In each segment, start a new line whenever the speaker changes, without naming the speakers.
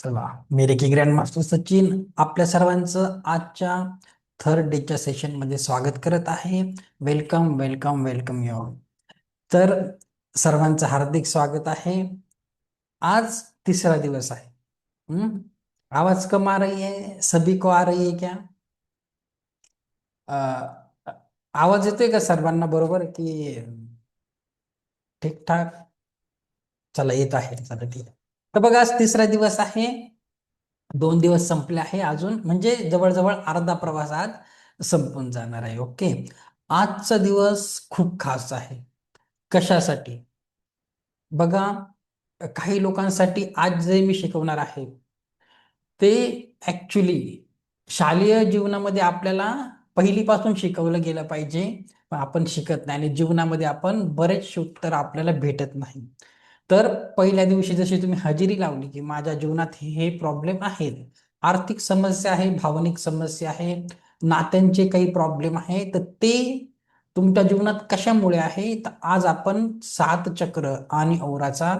चला, मेरे की ग्रँड मास्टर सचिन आपल्या सर्वांचं आजच्या थर्ड डेच्या सेशन मध्ये स्वागत करत आहे. Welcome welcome welcome you all. तर सर्वांचं हार्दिक स्वागत आहे. आज तीसरा दिवस आहे. हम्म आवाज कम आ रही है? सभी को आ रही है क्या? अ, आवाज येतोय का सर्वांना बरोबर की ठीक ठाक? चला, येत आहे. चला, ठीक आहे. तर बघा, आज तिसरा दिवस आहे. 2 दिवस संपले आहे, अजून म्हणजे जवळजवळ अर्धा प्रवास आज संपून जाणार आहे. ओके. आजचा दिवस खूप खास आहे. कशासाठी? बघा, काही लोकांसाठी आज जे मी शिकवणार आहे ते ऍक्च्युली शालेय जीवनामध्ये आपल्याला पहिलीपासून शिकवलं गेलं पाहिजे, पण आपण शिकत नाही आणि जीवनामध्ये आपण बरेचसे उत्तर आपल्याला भेटत नाही. तर पहिल्या दिवशी जशी तुम्ही हजेरी लावली की माझ्या जीवनात हे प्रॉब्लेम आहेत, आर्थिक समस्या आहे, भावनिक समस्या आहे, नात्यांचे काही प्रॉब्लेम आहे, तर ते तुमच्या जीवनात कशामुळे आहे, तर आज आपण सात चक्र आणि औराचा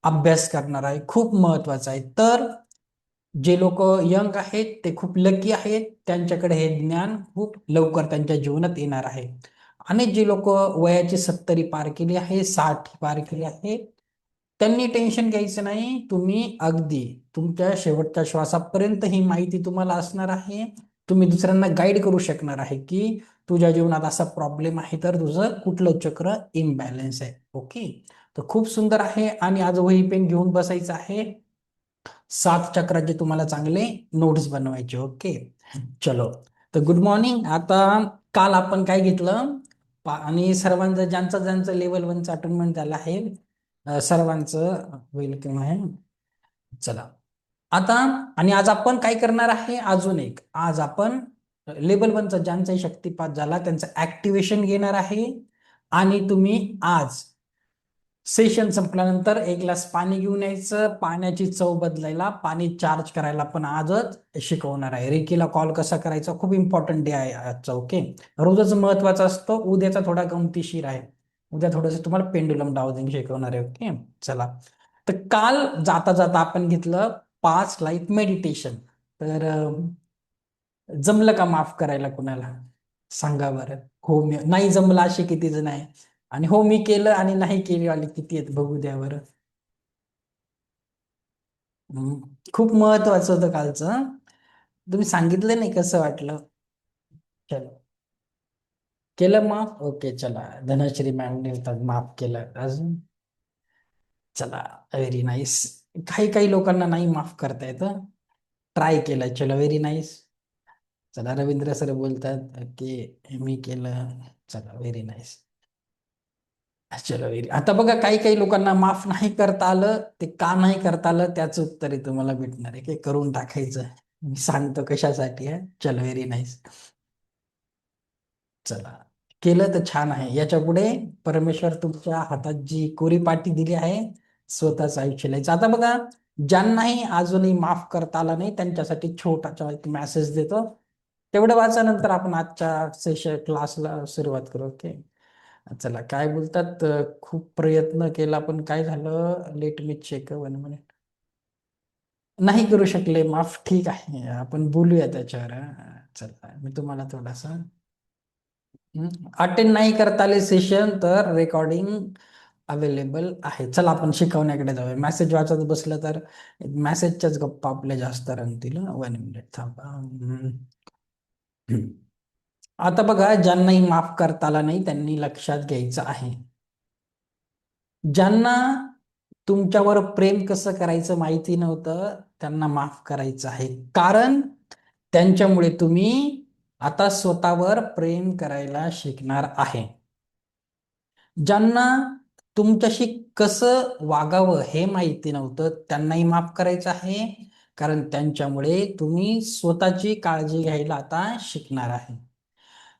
अभ्यास करणार आहे. खूप महत्वाचा आहे. तर जे लोक यंग आहेत ते खूप लकी आहेत, त्यांच्याकडे हे ज्ञान खूप लवकर त्यांच्या जीवनात येणार आहे. आणि जे लोक वयाची 70 पार केली आहे, 60 पार केली आहे, त्यांनी टेन्शन घ्यायचं नाही. तुम्ही अगदी तुमच्या शेवटच्या श्वासापर्यंत ही माहिती तुम्हाला असणार आहे. तुम्ही दुसऱ्यांना गाईड करू शकणार आहे की तुझ्या जीवनात असा प्रॉब्लेम आहे, तर तुझं कुठलं चक्र इम्बॅलन्स आहे. ओके. तर खूप सुंदर आहे. आणि आज वही पेन घेऊन बसायचं आहे. 7 चक्राचे तुम्हाला चांगले नोट्स बनवायचे. ओके. चलो. तर गुड मॉर्निंग. आता काल आपण काय घेतलं, आणि सर्वांचं ज्यांचं ज्यांचं लेवल 1चं अटेन्डमेंट झालं आहे, सर्वांचं वेलकम आहे. चला, आता आणि आज आपण काय करणार आहे, अजून एक आज आपण लेवल 1चा ज्यांचाही शक्तिपात झाला त्यांचं ऍक्टिव्हेशन घेणार आहे. आणि तुम्ही आज सेशन संपल्यानंतर एक ग्लास पाणी घेऊन यायचं. पाण्याची चव बदलायला, पाणी चार्ज करायला पण आजच शिकवणार आहे. रेकीला कॉल कसा करायचा, खूप इम्पॉर्टंट डे आहे आजचा. ओके. रोजच महत्वाचा असतो, उद्याचा थोडा गमतीशीर आहे. उद्या थोडंसं तुम्हाला पेंडुलम डाउजिंग शिकवणार आहे. ओके. चला, तर काल जाता जाता आपण घेतलं 5 लाईफ मेडिटेशन. तर जमलं का माफ करायला कुणाला? सांगा बरं. हो, मी नाही जमलं असे किती जण आहे? आणि हो मी केलं आणि नाही केली वाले किती आहेत बघू द्या बरं. खूप महत्वाचं होतं कालचं. तुम्ही सांगितलं नाही, कसं वाटलं? चलो, केलं माफ. ओके. चला, धनश्री मॅमने माफ केलं. अजून चला, व्हेरी नाईस. काही काही लोकांना नाही माफ करता येतं, ट्राय केलं. चलो, व्हेरी नाईस. चला, रवींद्र सर बोलतात की मी केलं. चला, व्हेरी नाईस. चलो, व्हेरी. आता बघा, काही काही लोकांना माफ नाही करता आलं, ते का नाही करता आलं त्याचं उत्तर आहे तुम्हाला भेटणार आहे, की करून टाकायचं. मी सांगतो कशासाठी आहे. चलो, व्हेरी नाईस. चला, केलं तर छान आहे. याच्या पुढे परमेश्वर तुमच्या हातात जी कोरी पाटी दिली आहे, स्वतःच आयुष्य लिहायचं. आता बघा, ज्यांनाही अजूनही माफ करता आला नाही त्यांच्यासाठी छोटासा एक मेसेज देतो, तेवढं वाचा, नंतर आपण आजच्या सेशन क्लासला सुरुवात करू. ओके. चला, काय बोलतात, खूप प्रयत्न केला पण काय झालं, लेट मी चेक 1 मिनिट. नाही करू शकले माफ. ठीक आहे, आपण बोलूया त्याच्यावर. चला, मी तुम्हाला थोडासा अटेंड नाही करता आले सेशन तर रेकॉर्डिंग अवेलेबल आहे. चला, आपण शिकवण्याकडे जाऊया. मेसेज वाचत बसलं तर मेसेजच्याच गप्पा आपल्या जास्त रंगतील. 1 मिनिट थांबा. आता बघा, ज्यांनाही माफ करता आला नाही त्यांनी लक्षात घ्यायचं आहे, ज्यांना तुमच्यावर प्रेम कसं करायचं माहिती नव्हतं त्यांना माफ करायचं आहे. कारण त्यांच्यामुळे तुम्ही आता स्वतःवर प्रेम करायला शिकणार आहे. ज्यांना तुमच्याशी कसं वागावं हे माहिती नव्हतं त्यांनाही माफ करायचं आहे, कारण त्यांच्यामुळे तुम्ही स्वतःची काळजी घ्यायला आता शिकणार आहे.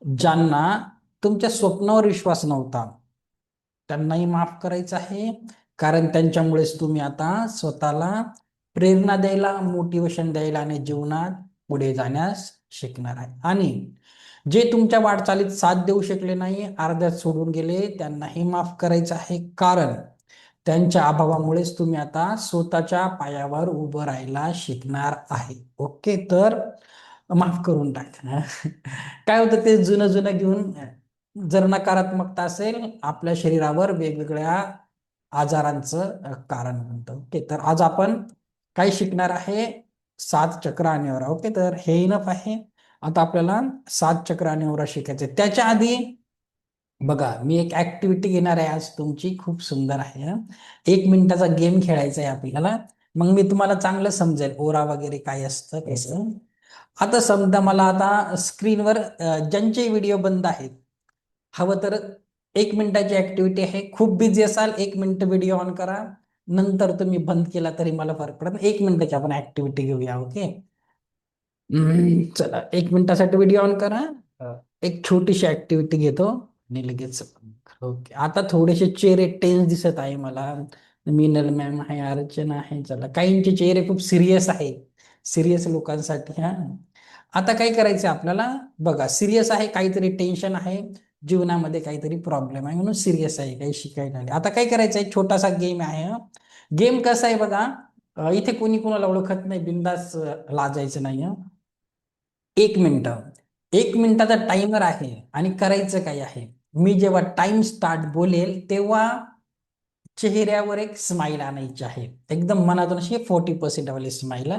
ज्यांना तुमच्या स्वप्नावर विश्वास नव्हता त्यांनाही माफ करायचं आहे, कारण त्यांच्यामुळेच तुम्ही आता स्वतःला प्रेरणा द्यायला, मोटिवेशन द्यायला आणि जीवनात पुढे जाण्यास शिकणार आहे. आणि जे तुमच्या वाटचालीत साथ देऊ शकले नाही, अर्ध्यात सोडून गेले, त्यांनाही माफ करायचं आहे. कारण त्यांच्या अभावामुळेच तुम्ही आता स्वतःच्या पायावर उभं राहायला शिकणार आहे. ओके, तर माफ करून टाका. काय होतं ते जुनं जुनं घेऊन, जर नकारात्मकता असेल आपल्या शरीरावर वेगवेगळ्या आजारांचं कारण बनतं. ओके, तर आज आपण काय शिकणार आहे? 7 चक्र आणि ओरा. ओके, तर हे इनफ आहे. आता आपल्याला 7 चक्र आणि ओरा शिकायचे. त्याच्या आधी बघा, मी एक ऍक्टिव्हिटी घेणार आहे आज तुमची, खूप सुंदर आहे हं. 1 मिनिटाचा गेम खेळायचा आहे आपल्याला. मग मी तुम्हाला चांगलं समजेल ओरा वगैरे काय असतं कसं. आता समजा मला आता स्क्रीनवर ज्यांचे व्हिडिओ बंद आहेत, हवं तर 1 मिनिटाची ऍक्टिव्हिटी आहे. खूप बिझी असाल 1 मिनिट व्हिडिओ ऑन करा, नंतर तुम्ही बंद केला तरी मला फरक पडत नाही. 1 मिनिटाची आपण ऍक्टिव्हिटी घेऊया. ओके, चला 1 मिनिटासाठी व्हिडिओ ऑन करा. एक छोटीशी ऍक्टिव्हिटी घेतो आणि लगेच. ओके, आता थोडेसे चेहरे टेन्स दिसत आहे मला. मीनल मॅम आहे, अर्चना आहे. चला, काहींचे चेहरे खूप सिरियस आहे, सिरियस लोकांसाठी. हा, आता काय करायचं आपल्याला? बघा, सिरियस आहे, काहीतरी टेन्शन आहे जीवनामध्ये, काहीतरी प्रॉब्लेम आहे म्हणून सिरियस आहे, काही शिकायला आले. आता काय करायचं आहे? छोटासा गेम आहे. गेम कसा आहे बघा, इथे कोणी कोणाला ओळखत नाही, बिंदास लाजायचं नाही. 1 मिनिट, 1 मिनिटाचा टाइमर आहे. आणि करायचं काय आहे? मी जेव्हा टाइम स्टार्ट बोलेल तेव्हा चेहऱ्यावर एक स्माइल आणायची आहे, एकदम मनातून अशी 40% वाली स्माइल,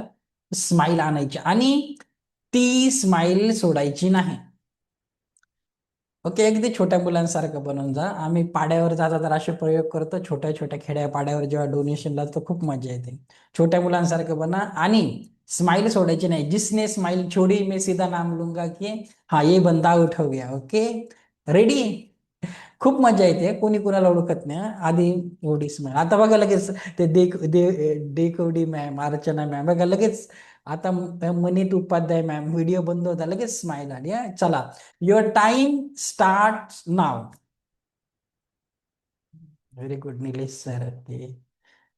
स्माइल आणायची आणि ती स्माइल सोडायची नाही. ओके, अगदी छोट्या मुलांसारखं बनून जा. आम्ही पाड्यावर जाता तर असे प्रयोग करतो, छोट्या छोट्या खेड्या पाड्यावर जेव्हा डोनेशनला, तर खूप मजा येते. छोट्या मुलांसारखं बना आणि स्माइल सोडायची नाही. जिसने स्माइल छोडी मैं सीधा नाम लूंगा की हाँ ये बंदा आउट हो गया. Okay, ready? खूप मजा येते, कोणी कोणाला ओळखत नाही. आधी एवढी स्माइल, आता बघा लगेच ते डेकोडी मॅम, अर्चना मॅम, बघा लगेच. आता मनीत उपाध्याय मॅम, व्हिडिओ बंद होता लगेच स्माइल आली. चला, your time start now. Very good Nilesh sir, ते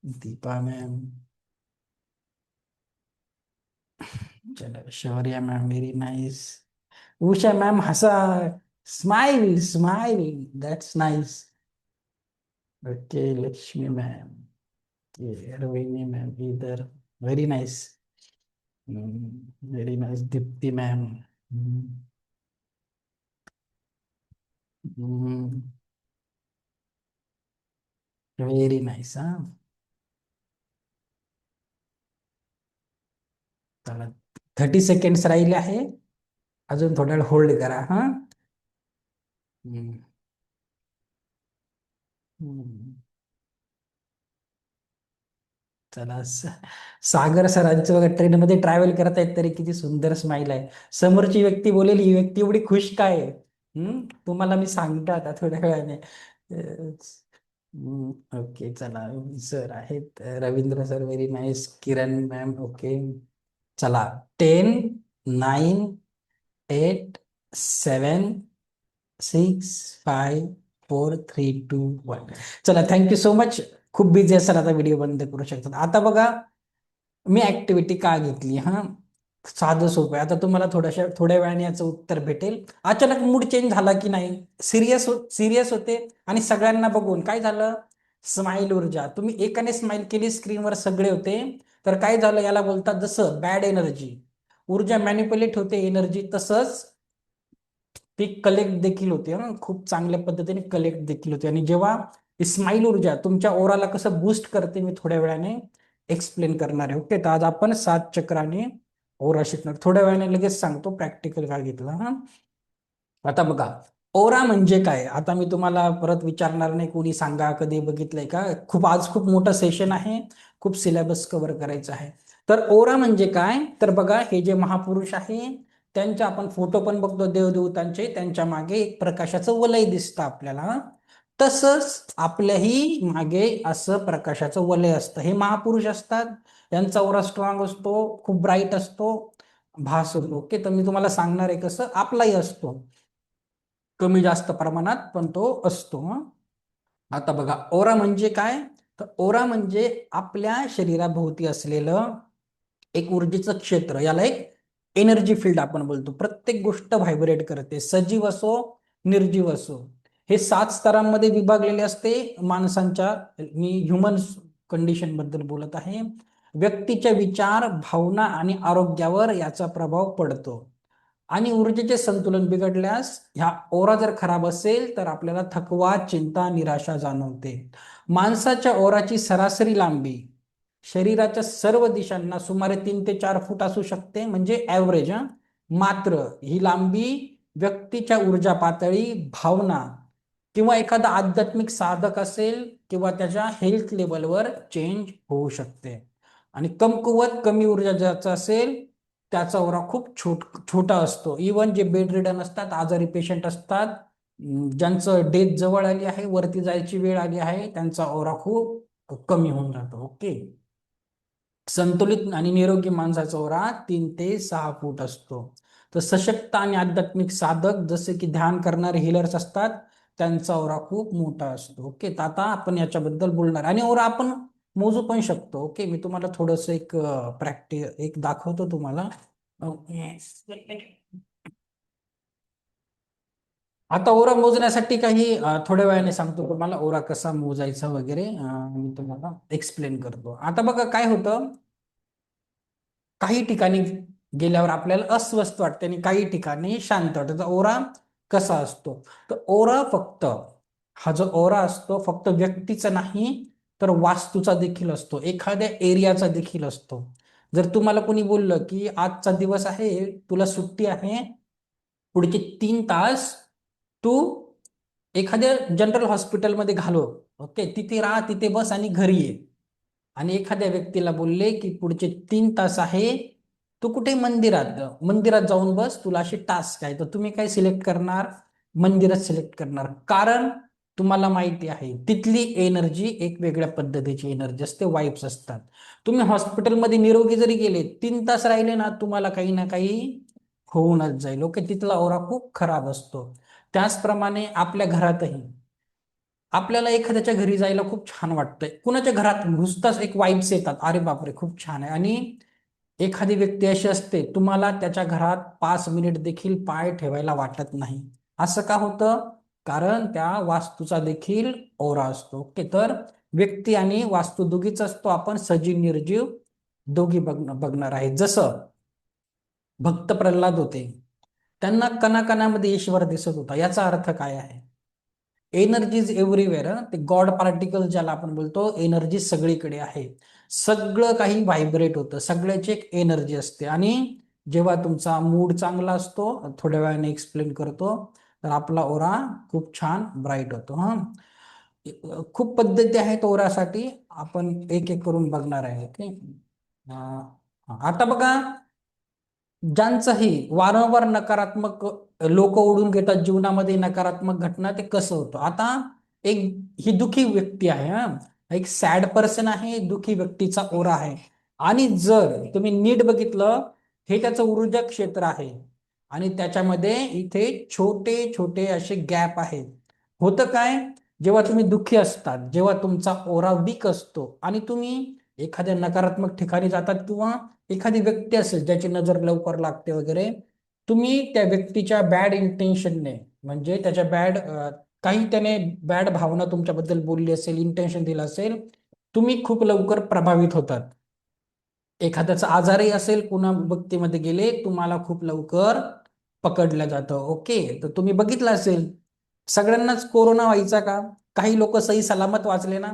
दीपा मॅम, चलो Shaurya ma'am, very nice. Usha ma'am हसा, smile smile, that's nice. Okay, Lakshmi ma'am, Rohini ma'am इधर, very nice. Very nice. Deepti ma'am, very nice. हा, चला, 30 सेकंड्स राहिले आहे, अजून थोड्या वेळ होल्ड करा. हा, हम्म, हम्म. चला, सागर सरांचं बघा, ट्रेन मध्ये ट्रॅव्हल करत आहेत तरी किती सुंदर स्माइल आहे. समोरची व्यक्ती बोलेल ही व्यक्ती एवढी खुश काय आहे? तुम्हाला मी सांगतो आता थोड्या वेळाने. ओके, चला, सर आहेत, रवींद्र सर, व्हेरी नाईस. किरण मॅम, ओके. चला, 10, 9, 8, 7, 6, 5, 4, 3, 2, 1. चला, थँक्यू सो मच. खूप बिझी असाल आता, व्हिडिओ बंद करू शकतात. आता बघा, मी ऍक्टिव्हिटी का घेतली? हा, साधं सोपं आहे. आता तुम्हाला थोड्या वेळाने याचं उत्तर भेटेल. अचानक मूड चेंज झाला की नाही, सिरियस होते आणि सगळ्यांना बघून काय झालं? स्माइल ऊर्जा, तुम्ही एकाने स्माइल केली, स्क्रीनवर सगळे होते, तर काय झालं? याला बोलतात, जसं बॅड एनर्जी, ऊर्जा मॅनिप्युलेट होते एनर्जी, तसंच ती कलेक्ट देखील होते. खूप चांगल्या पद्धतीने कलेक्ट देखील होते. आणि जेव्हा स्माइल ऊर्जा तुमच्या ओराला कसं बूस्ट करते, मी थोड्या वेळाने एक्सप्लेन करणार आहे. ओके, तर आज आपण 7 चक्राने ओरा शिकणार. थोड्या वेळाने लगेच सांगतो प्रॅक्टिकल का घेतला. हा, आता बघा, ओरा म्हणजे काय? आता मी तुम्हाला परत विचारणार नाही, कोणी सांगा, कधी बघितलंय का? आज खूप मोठं सेशन आहे, खूप सिलेबस कव्हर करायचं आहे. तर ओरा म्हणजे काय? तर बघा, हे जे महापुरुष आहे त्यांचे आपण फोटो पण बघतो, देवदेवतांचे, त्यांच्या मागे एक प्रकाशाचं वलय दिसतं आपल्याला. तसंच आपल्याही मागे असं प्रकाशाचं वलय असतं. हे महापुरुष असतात, यांचा ओरा स्ट्रॉंग असतो, खूप ब्राईट असतो, भास होतो. ओके, तर मी तुम्हाला सांगणार आहे कसं. आपलाही असतो, कमी जास्त प्रमाणात, पण तो असतो. आता बघा, ओरा म्हणजे काय? तर ओरा म्हणजे आपल्या शरीराभोवती असलेलं एक ऊर्जेचं क्षेत्र, याला एक एनर्जी फील्ड आपण बोलतो. प्रत्येक गोष्ट व्हायब्रेट करते, सजीव असो निर्जीव असो. हे 7 स्तरांमध्ये विभागलेले असते माणसांच्या. मी ह्युमन कंडिशन बद्दल बोलत आहे. व्यक्तीच्या विचार, भावना आणि आरोग्यावर याचा प्रभाव पडतो. आणि ऊर्जेचे संतुलन बिघडल्यास, ह्या ओरा जर खराब असेल तर आपल्याला थकवा, चिंता, निराशा जाणवते. माणसाच्या ओराची सरासरी लांबी शरीराच्या सर्व दिशांना सुमारे 3 ते 4 फूट असू शकते, म्हणजे ऍव्हरेज. मात्र ही लांबी व्यक्तीच्या ऊर्जा पातळी, भावना किंवा एखादा आध्यात्मिक साधक असेल किंवा त्याच्या हेल्थ लेवलवर चेंज होऊ शकते. आणि कमकुवत, कमी ऊर्जा ज्याचा असेल त्याचा ओरा खूप छोटा असतो. इवन जे बेड रिडन असतात, आजारी पेशंट असतात, ज्यांचं डेथ जवळ आली आहे, वरती जायची वेळ आली आहे, त्यांचा ओरा खूप कमी होऊन जातो. ओके. संतुलित आणि निरोगी माणसाचा ओरा 3 ते 6 फूट असतो. तर सशक्त आणि आध्यात्मिक साधक जसे की ध्यान करणारे हिलर्स असतात, त्यांचा ओरा खूप मोठा असतो. ओके. तर आता आपण याच्याबद्दल बोलणार आणि ओरा आपण मोजू पण शकतो. ओके. मी तुम्हाला थोडस एक एक दाखवतो तुम्हाला. ओके. आता ओरा मोजण्यासाठी काही थोड्या वेळाने सांगतो तुम्हाला ओरा कसा मोजायचा वगैरे. मी तुम्हाला एक्सप्लेन करतो. आता बघा काय होतं, काही ठिकाणी गेल्यावर आपल्याला अस्वस्थ वाटते आणि काही ठिकाणी शांत वाटतं. तर ओरा कसा असतो, तर ओरा फक्त, हा जो ओरा असतो फक्त व्यक्तीचा नाही तर वास्तूचा देखील असतो, एखाद्या एरियाचा देखील असतो. जर तुम्हाला कोणी बोललं की आजचा दिवस आहे, तुला सुट्टी आहे, पुढचे 3 तास तू एखाद्या जनरल हॉस्पिटलमध्ये घालव, ओके, तिथे राहा, तिथे बस आणि घरी ये. आणि एखाद्या व्यक्तीला बोलले की पुढचे 3 तास आहे, तू कुठे मंदिरात मंदिरात जाऊन बस, तुला अशी टास्क आहे, तर तुम्ही काय सिलेक्ट करणार? मंदिरात सिलेक्ट करणार. कारण तुम्हाला माहिती आहे तिथली एनर्जी एक वेगळ्या पद्धतीची एनर्जी असते, वाईब्स असतात. तुम्ही हॉस्पिटलमध्ये निरोगी जरी गेले, 3 तास राहिले ना, तुम्हाला काही ना काही होऊनच जाईल. ओके. तिथला ओरा खूप खराब असतो. त्याचप्रमाणे आपल्या घरातही, आपल्याला एखाद्याच्या घरी जायला खूप छान वाटतंय, कुणाच्या घरात घुसताच एक वाईब्स येतात, अरे बापरे खूप छान आहे. आणि एखादी व्यक्ती अशी असते, तुम्हाला त्याच्या घरात 5 मिनिट देखील पाय ठेवायला वाटत नाही. असं का होतं? कारण त्या वास्तूचा देखील ओरा असतो. ओके. तर व्यक्ती आणि वास्तू दोघीच असतो, आपण सजीव निर्जीव दोघी बघणार आहे. जसं भक्त प्रल्हाद होते, त्यांना कणाकणामध्ये ईश्वर दिसत होता. याचा अर्थ काय आहे? Energy is everywhere. ते गॉड पार्टिकल ज्याला आपण बोलतो, एनर्जी सगळीकडे आहे. सगळं काही व्हायब्रेट होतं, सगळ्याची एक एनर्जी असते. आणि जेव्हा तुमचा मूड चांगला असतो, थोड्या वेळाने एक्सप्लेन करतो, तर आपला ओरा खूप छान ब्राईट होतो. हा, खूप पद्धती आहेत ओरासाठी, आपण एक एक करून बघणार आहे. ओके. आता बघा, ज्यांचंही वारंवार नकारात्मक लोक ओढून घेतात जीवनामध्ये नकारात्मक घटना, ते कसं होतं? आता एक, ही दुखी व्यक्ती आहे, हा, एक सॅड पर्सन आहे, दुखी व्यक्तीचा ओरा आहे. आणि जर तुम्ही नीट बघितलं, हे त्याचं ऊर्जा क्षेत्र आहे आणि त्याच्यामध्ये इथे छोटे छोटे असे गॅप आहेत. होतं काय, जेव्हा तुम्ही दुःखी असतात, जेव्हा तुमचा ओरा वीक असतो आणि तुम्ही एखाद्या नकारात्मक ठिकाणी जातात किंवा एखादी व्यक्ती असेल ज्याची नजर लवकर लागते वगैरे, तुम्ही त्या व्यक्तीच्या बॅड इंटेन्शनने, म्हणजे त्याच्या काही त्याने बॅड भावना तुमच्याबद्दल बोलली असेल, इंटेन्शन दिलं असेल, तुम्ही खूप लवकर प्रभावित होतात. एखाद्याचा आजारही असेल, पुन्हा भक्तीमध्ये गेले, तुम्हाला खूप लवकर पकडलं जातं. ओके. तर तुम्ही बघितलं असेल, सगळ्यांनाच कोरोना व्हायचा का? काही लोक सही सलामत वाचले ना.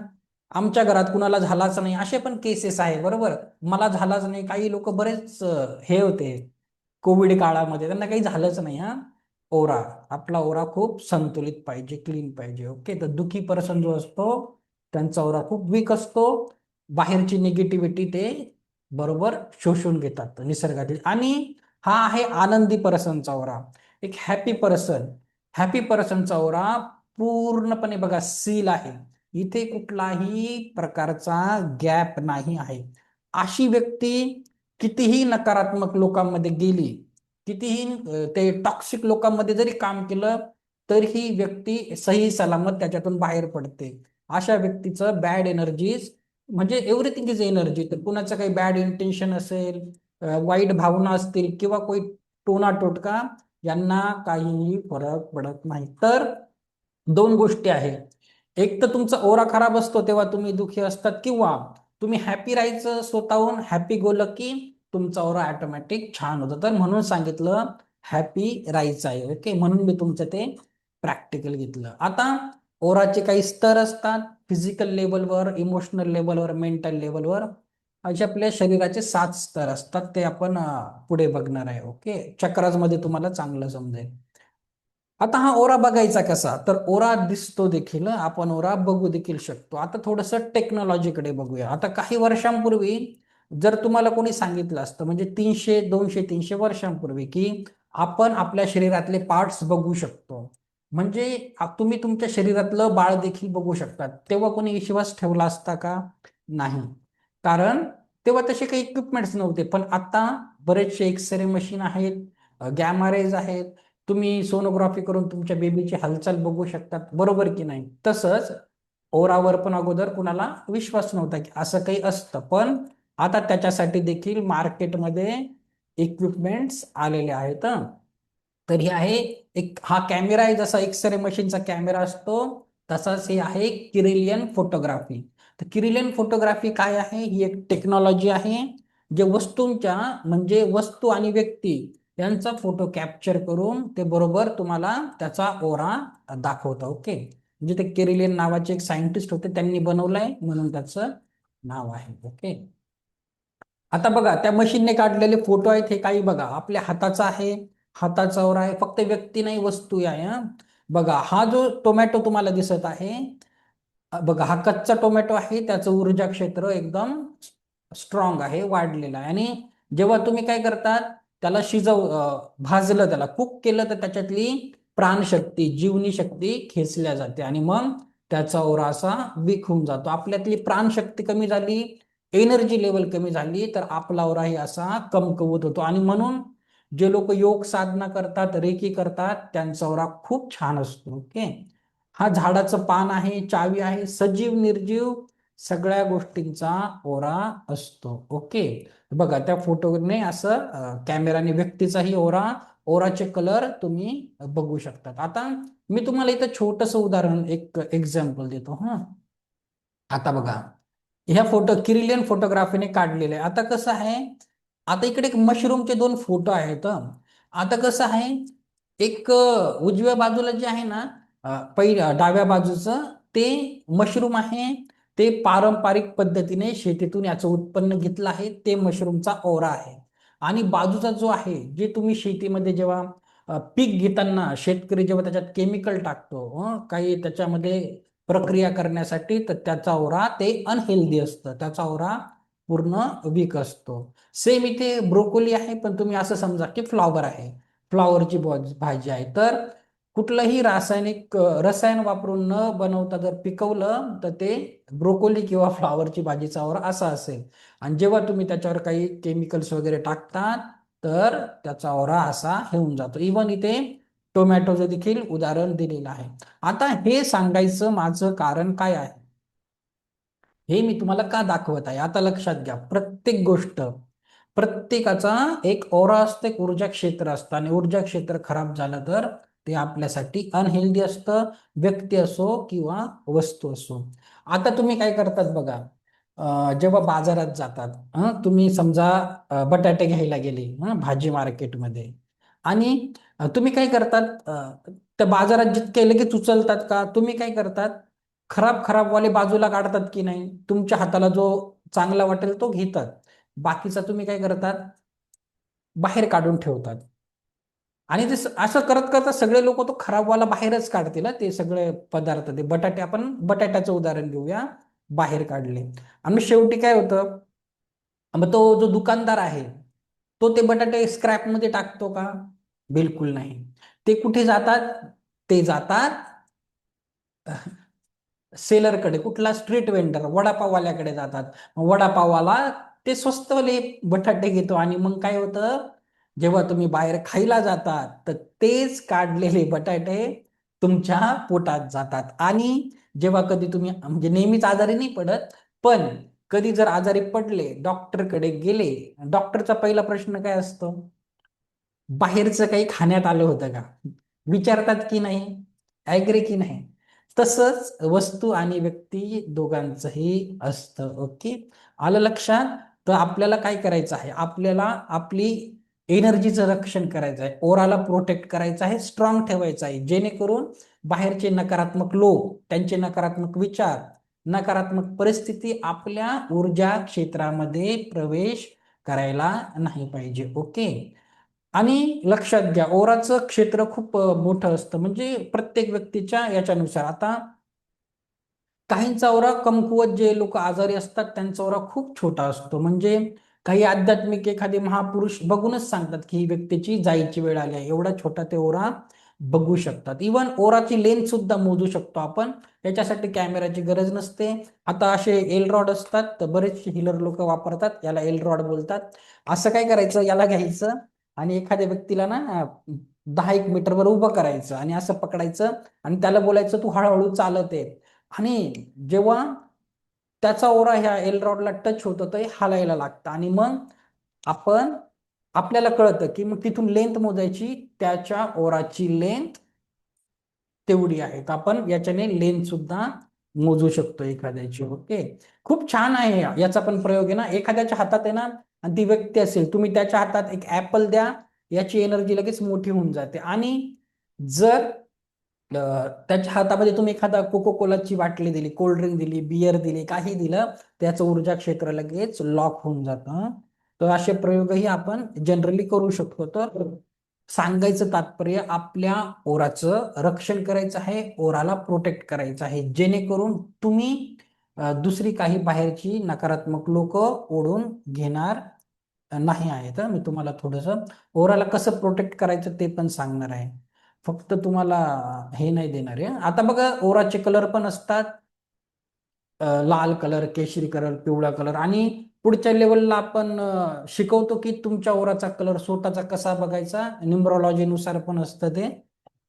आमच्या घरात कुणाला झालाच नाही, असे पण केसेस आहे, बरोबर. मला झालाच नाही, काही लोक बरेच हे होते कोविड काळामध्ये, त्यांना काही झालंच नाही. हा, ओरा, आपला ओरा खूप संतुलित पाहिजे, क्लीन पाहिजे. ओके. तर दुखी पर्सन जो असतो, त्यांचा ओरा खूप वीक असतो. बाहेरची निगेटिव्हिटी ते बरोबर शोषून घेतात निसर्गातील. आणि हा आहे आनंदी पर्सनचा ओरा, एक हॅपी पर्सन. हॅपी पर्सनचा ओरा पूर्णपणे बघा सील आहे, इथे कुठलाही प्रकारचा गॅप नाही आहे. अशी व्यक्ती कितीही नकारात्मक लोकांमध्ये गेली, कितीही ते टॉक्सिक लोकांमध्ये जरी काम केलं, तर ही व्यक्ती सही सलामत त्याच्यातून बाहेर पडते. अशा व्यक्तीचं बॅड एनर्जीज, म्हणजे एव्हरीथिंग इज एनर्जी. तर कुणाचं काही बॅड इंटेन्शन असेल, वाईट भावना असतील किंवा कोणी टोना टोटका, यांना काहीही फरक पडत नाही. तर दोन गोष्टी आहेत. एक तर तुमचा ओरा खराब असतो तेव्हा तुम्ही दुःखी असतात, किंवा तुम्ही हॅपी राहायचं स्वतःहून, हॅपी गो लकी, तुमचा ओरा ऑटोमॅटिक छान होतं. तर म्हणून सांगितलं हॅपी राहायचं आहे. ओके, म्हणून मी तुमचं ते प्रॅक्टिकल घेतलं. आता ओराचे काही स्तर असतात, फिजिकल लेवलवर, इमोशनल लेवलवर, मेंटल लेवलवर, असे आपल्या शरीराचे 7 स्तर असतात. ते आपण पुढे बघणार आहे. ओके, चक्राज मध्ये तुम्हाला चांगलं समजेल. आता हा ओरा बघायचा कसा, तर ओरा दिसतो देखील, आपण ओरा बघू देखील शकतो. आता थोडस टेक्नॉलॉजीकडे बघूया. आता काही वर्षांपूर्वी जर तुम्हाला कोणी सांगितलं असतं, म्हणजे 300 200 300 वर्षांपूर्वी, की आपण आपल्या शरीरातले पार्ट्स बघू शकतो, म्हणजे तुम्ही तुमच्या शरीरातलं बाळ देखील बघू शकतात, तेव्हा कोणी विश्वास ठेवला असता का? नाही. कारण तेव्हा तसे काही इक्विपमेंट्स नव्हते. पण आता बरेचसे एक्सरे मशीन आहेत, गॅमा रेज आहेत, तुम्ही सोनोग्राफी करून तुमच्या बेबीची हालचाल बघू शकतात, बरोबर की नाही? तसंच ओरावर पण अगोदर कुणाला विश्वास नव्हता की असं काही असतं, पण आता त्याच्यासाठी देखील मार्केटमध्ये इक्विपमेंट्स आलेले आहेत. तर हे आहे एक, हा कॅमेरा आहे, जसा एक्सरे मशीनचा कॅमेरा असतो तसाच हे आहे किरिलियन फोटोग्राफी. तर किरिलियन फोटोग्राफी काय आहे? ही एक टेक्नॉलॉजी आहे, जे वस्तूंच्या, म्हणजे वस्तू आणि व्यक्ती यांचा फोटो कॅप्चर करून ते बरोबर तुम्हाला त्याचा ओरा दाखवतं. ओके, म्हणजे ते केरिलियन नावाचे एक सायंटिस्ट होते, त्यांनी बनवलंय म्हणून त्याचं नाव आहे. ओके, आता बघा त्या मशीनने काढलेले फोटो आहेत, हे काही बघा आपल्या हाताचा आहे, हाताचा ओरा आहे, फक्त व्यक्ती नाही वस्तू आहे. हा बघा, हा जो टोमॅटो तुम्हाला दिसत आहे, बघा हा कच्चा टोमॅटो आहे, त्याचं ऊर्जा क्षेत्र एकदम स्ट्रॉंग आहे, वाढलेलं आहे. आणि जेव्हा तुम्ही काय करतात, त्याला भाजलं, त्याला कुक केलं, तर त्याच्यातली प्राणशक्ती, जीवनी शक्ती खेचल्या जाते आणि मग त्याचा ओरा असा वीक होऊन जातो. आपल्यातली प्राणशक्ती कमी झाली, एनर्जी लेवल कमी झाली, तर आपला ओराही असा कमकुवत होतो. आणि म्हणून जे लोक योग साधना करतात, रेकी करतात, त्यांचा ओरा खूप छान असतो. ओके, हा झाडाचं पान आहे, चावी आहे, सजीव निर्जीव सगळ्या गोष्टींचा ओरा असतो. ओके, बघा त्या फोटोने असं कॅमेराने व्यक्तीचाही ओरा, ओराचे कलर तुम्ही बघू शकतात. आता मी तुम्हाला इथं छोटस उदाहरण, एक एक्झाम्पल देतो. हा आता बघा, ह्या फोटो किरिलियन फोटोग्राफीने काढलेले आहे. आता कसं आहे, आता इकडे एक मशरूमचे दोन फोटो आहेत. आता कसं आहे, एक उजव्या बाजूला जे आहे ना, पहिल्या डाव्या बाजूचं ते मशरूम आहे, ते पारंपरिक पद्धतीने शेतीतून याचं उत्पन्न घेतलं आहे, ते मशरूमचा ओरा आहे. आणि बाजूचा जो आहे, जे तुम्ही शेतीमध्ये जेव्हा पीक घेताना शेतकरी जेव्हा त्याच्यात केमिकल टाकतो, काही त्याच्यामध्ये प्रक्रिया करण्यासाठी, तर त्याचा ओरा ते अनहेल्दी असतं, त्याचा ओरा पूर्ण वीक असतो. सेम इथे ब्रोकोली आहे, पण तुम्ही असं समजा की फ्लॉवर आहे, फ्लॉवरची भाजी आहे. तर कुठलंही रासायनिक रसायन वापरून न बनवता जर पिकवलं, तर ते ब्रोकोली किंवा फ्लॉवरची भाजीचा ओरा असा असेल. आणि जेव्हा तुम्ही त्याच्यावर काही केमिकल्स वगैरे टाकतात, तर त्याचा ओरा असा होऊन जातो. इवन इथे टोमॅटोचं देखील उदाहरण दिलेलं आहे. आता हे सांगायचं माझं कारण काय आहे, हे मी तुम्हाला का दाखवत आहे, आता लक्षात घ्या. प्रत्येक गोष्ट, प्रत्येकाचा एक ओरा असतं, एक ऊर्जा क्षेत्र असतं, आणि ऊर्जा क्षेत्र खराब झालं तर ते आपल्यासाठी अनहेल्दी असतं, व्यक्ती असो किंवा वस्तू असो. आता तुम्ही काय करतात बघा, जेव्हा बाजारात जातात, तुम्ही समजा बटाटे घ्यायला गेले, भाजी मार्केटमध्ये, आणि तुम्ही काय करतात, त्या बाजारात जितके लगेच उचलतात का, तुम्ही काय करतात, खराब खराब वाले बाजूला काढतात की नाही, तुमच्या हाताला जो चांगला वाटेल तो घेतात, बाकीचा तुम्ही काय करतात, बाहेर काढून ठेवतात. आणि ते असं करत करता सगळे लोक तो खराबवाला बाहेरच काढतील. ते सगळे पदार्थ, ते बटाटे, आपण बटाट्याचं उदाहरण घेऊया, बाहेर काढले. आणि मग शेवटी काय होतं, मग तो जो दुकानदार आहे, तो ते बटाटे स्क्रॅप मध्ये टाकतो का? बिलकुल नाही. ते कुठे जातात? ते जातात सेलरकडे, कुठला, स्ट्रीट वेंडर, वडापाववाल्याकडे जातात. मग वडापाववाला ते स्वस्तवाले बटाटे घेतो, आणि मग काय होतं, जेव्हा तुम्ही बाहेर खायला जातात, तर तेच काढलेले बटाटे तुमच्या पोटात जातात. आणि जेव्हा कधी तुम्ही, म्हणजे नेहमीच आजारी नाही पडत, पण कधी जर आजारी पडले, डॉक्टरकडे गेले, डॉक्टरचा पहिला प्रश्न काय असतो, बाहेरचं काही खाण्यात आलं होतं का, विचारतात की नाही? ऍग्री की नाही? तसंच वस्तू आणि व्यक्ती दोघांचंही असतं. ओके, आलं लक्षात? तर आपल्याला काय करायचं आहे, आपल्याला आपली एनर्जीचं रक्षण करायचं आहे, ओराला प्रोटेक्ट करायचं आहे, स्ट्रॉंग ठेवायचं आहे, जेणेकरून बाहेरचे नकारात्मक लोक, त्यांचे नकारात्मक विचार, नकारात्मक परिस्थिती आपल्या ऊर्जा क्षेत्रामध्ये प्रवेश करायला नाही पाहिजे. ओके, आणि लक्षात घ्या, ओराचं क्षेत्र खूप मोठं असतं, म्हणजे प्रत्येक व्यक्तीच्या याच्यानुसार. आता काहींचा ओरा कमकुवत, जे लोक आजारी असतात त्यांचा ओरा खूप छोटा असतो, म्हणजे काही आध्यात्मिक एखादे महापुरुष बघूनच सांगतात की ही व्यक्तीची जायची वेळ आली आहे, एवढा छोटा ते ओरा बघू शकतात. इवन ओराची लेंथ सुद्धा मोजू शकतो आपण, त्याच्यासाठी कॅमेराची गरज नसते. आता असे एल रॉड असतात, तर बरेचसे हिलर लोक वापरतात, याला एल रॉड बोलतात. असं काय करायचं, याला घ्यायचं आणि एखाद्या व्यक्तीला ना 10 1 मीटरवर उभं करायचं आणि असं पकडायचं आणि त्याला बोलायचं तू हळूहळू चालत आहे. आणि जेव्हा त्याचा ओरा ह्या एल रॉडला टच होतं तर हे हालायला लागतं, आणि मग आपण, आपल्याला कळतं की मग तिथून लेंथ मोजायची, त्याच्या ओराची लेंथ तेवढी आहे. तर आपण याच्याने लेंथ सुद्धा मोजू शकतो एखाद्याची. ओके, खूप छान आहे याचा पण प्रयोग आहे ना. एखाद्याच्या हातात आहे ना, आणि ती व्यक्ती असेल, तुम्ही त्याच्या हातात एक ऍपल द्या, याची एनर्जी लगेच मोठी होऊन जाते. आणि जर त्याच्या हातामध्ये तुम्ही एखादा कोको कोलाची बाटली दिली, कोल्ड्रिंक दिली, बियर दिली, काही दिलं, त्याचं ऊर्जा क्षेत्र लगेच लॉक होऊन जातं. तर असे प्रयोगही आपण जनरली करू शकतो. तर सांगायचं तात्पर्य, आपल्या ओराचं रक्षण करायचं आहे, ओराला प्रोटेक्ट करायचं आहे, जेणेकरून तुम्ही दुसरी काही बाहेरची नकारात्मक लोक ओढून घेणार नाही आहे. तर मी तुम्हाला थोडंसं ओराला कसं प्रोटेक्ट करायचं ते पण सांगणार आहे, फक्त तुम्हाला हे नाही देणार आहे. आता बघा, ओराचे कलर पण असतात, लाल कलर, केशरी कलर, पिवळा कलर, आणि पुढच्या लेवलला आपण शिकवतो की तुमच्या ओराचा कलर स्वतःचा कसा बघायचा, न्यूमरोलॉजी नुसार पण असतं ते.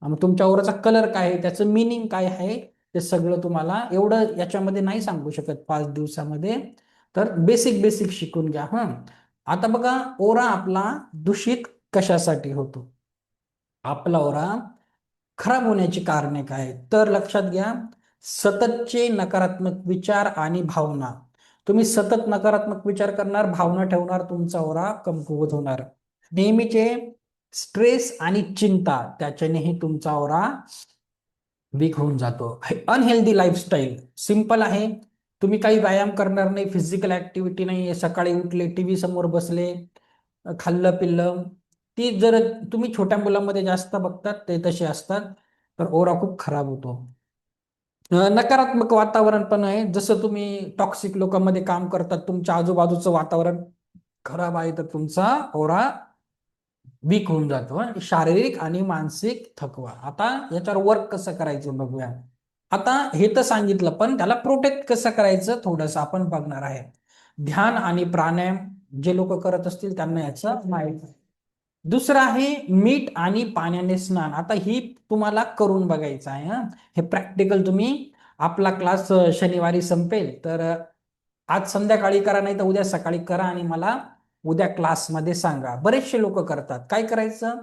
मग तुमच्या ओराचा कलर काय आहे, त्याचं मिनिंग काय आहे, ते सगळं तुम्हाला एवढं याच्यामध्ये नाही सांगू शकत 5 दिवसामध्ये. तर बेसिक बेसिक शिकून घ्या. आता बघा, ओरा आपला दूषित कशासाठी होतो, आपला ओरा खराब होण्याची कारणे काय आहेत? तर लक्षात घ्या, सततचे नकारात्मक विचार आणि भावना. तुम्ही सतत नकारात्मक विचार करणार, भावना ठेवणार, तुमचा ओरा कमकुवत होणार. नेहमीचे स्ट्रेस आणि चिंता, त्याच्यानेही तुमचा ओरा वीक होऊन जातो. अनहेल्दी लाईफस्टाईल सिंपल आहे, तुम्ही काही व्यायाम करणार नाही, फिजिकल ऍक्टिव्हिटी नाही, सकाळी उठले, टीव्ही समोर बसले, खाल्लं पिल्लं, ती जर तुम्ही छोट्या मुलांमध्ये जास्त बघतात, ते तसे असतात, तर ओरा खूप खराब होतो. नकारात्मक वातावरण पण आहे, जसं तुम्ही टॉक्सिक लोकांमध्ये काम करतात, तुमच्या आजूबाजूचं वातावरण खराब आहे, तर तुमचा ओरा वीक होऊन जातो. शारीरिक आणि मानसिक थकवा. आता याच्यावर वर्क कसं करायचं बघूया. आता हे तर सांगितलं, पण त्याला प्रोटेक्ट कसं करायचं थोडंसं आपण बघणार आहे. ध्यान आणि प्राणायाम जे लोक करत असतील त्यांना याचं माहिती. दुसरं आहे मीठ आणि पाण्याने स्नान. आता ही तुम्हाला करून बघायचं आहे. हे प्रॅक्टिकल तुम्ही, आपला क्लास शनिवारी संपेल, तर आज संध्याकाळी करा, नाही तर उद्या सकाळी करा, आणि मला उद्या क्लासमध्ये सांगा. बरेचसे लोक करतात. काय करायचं,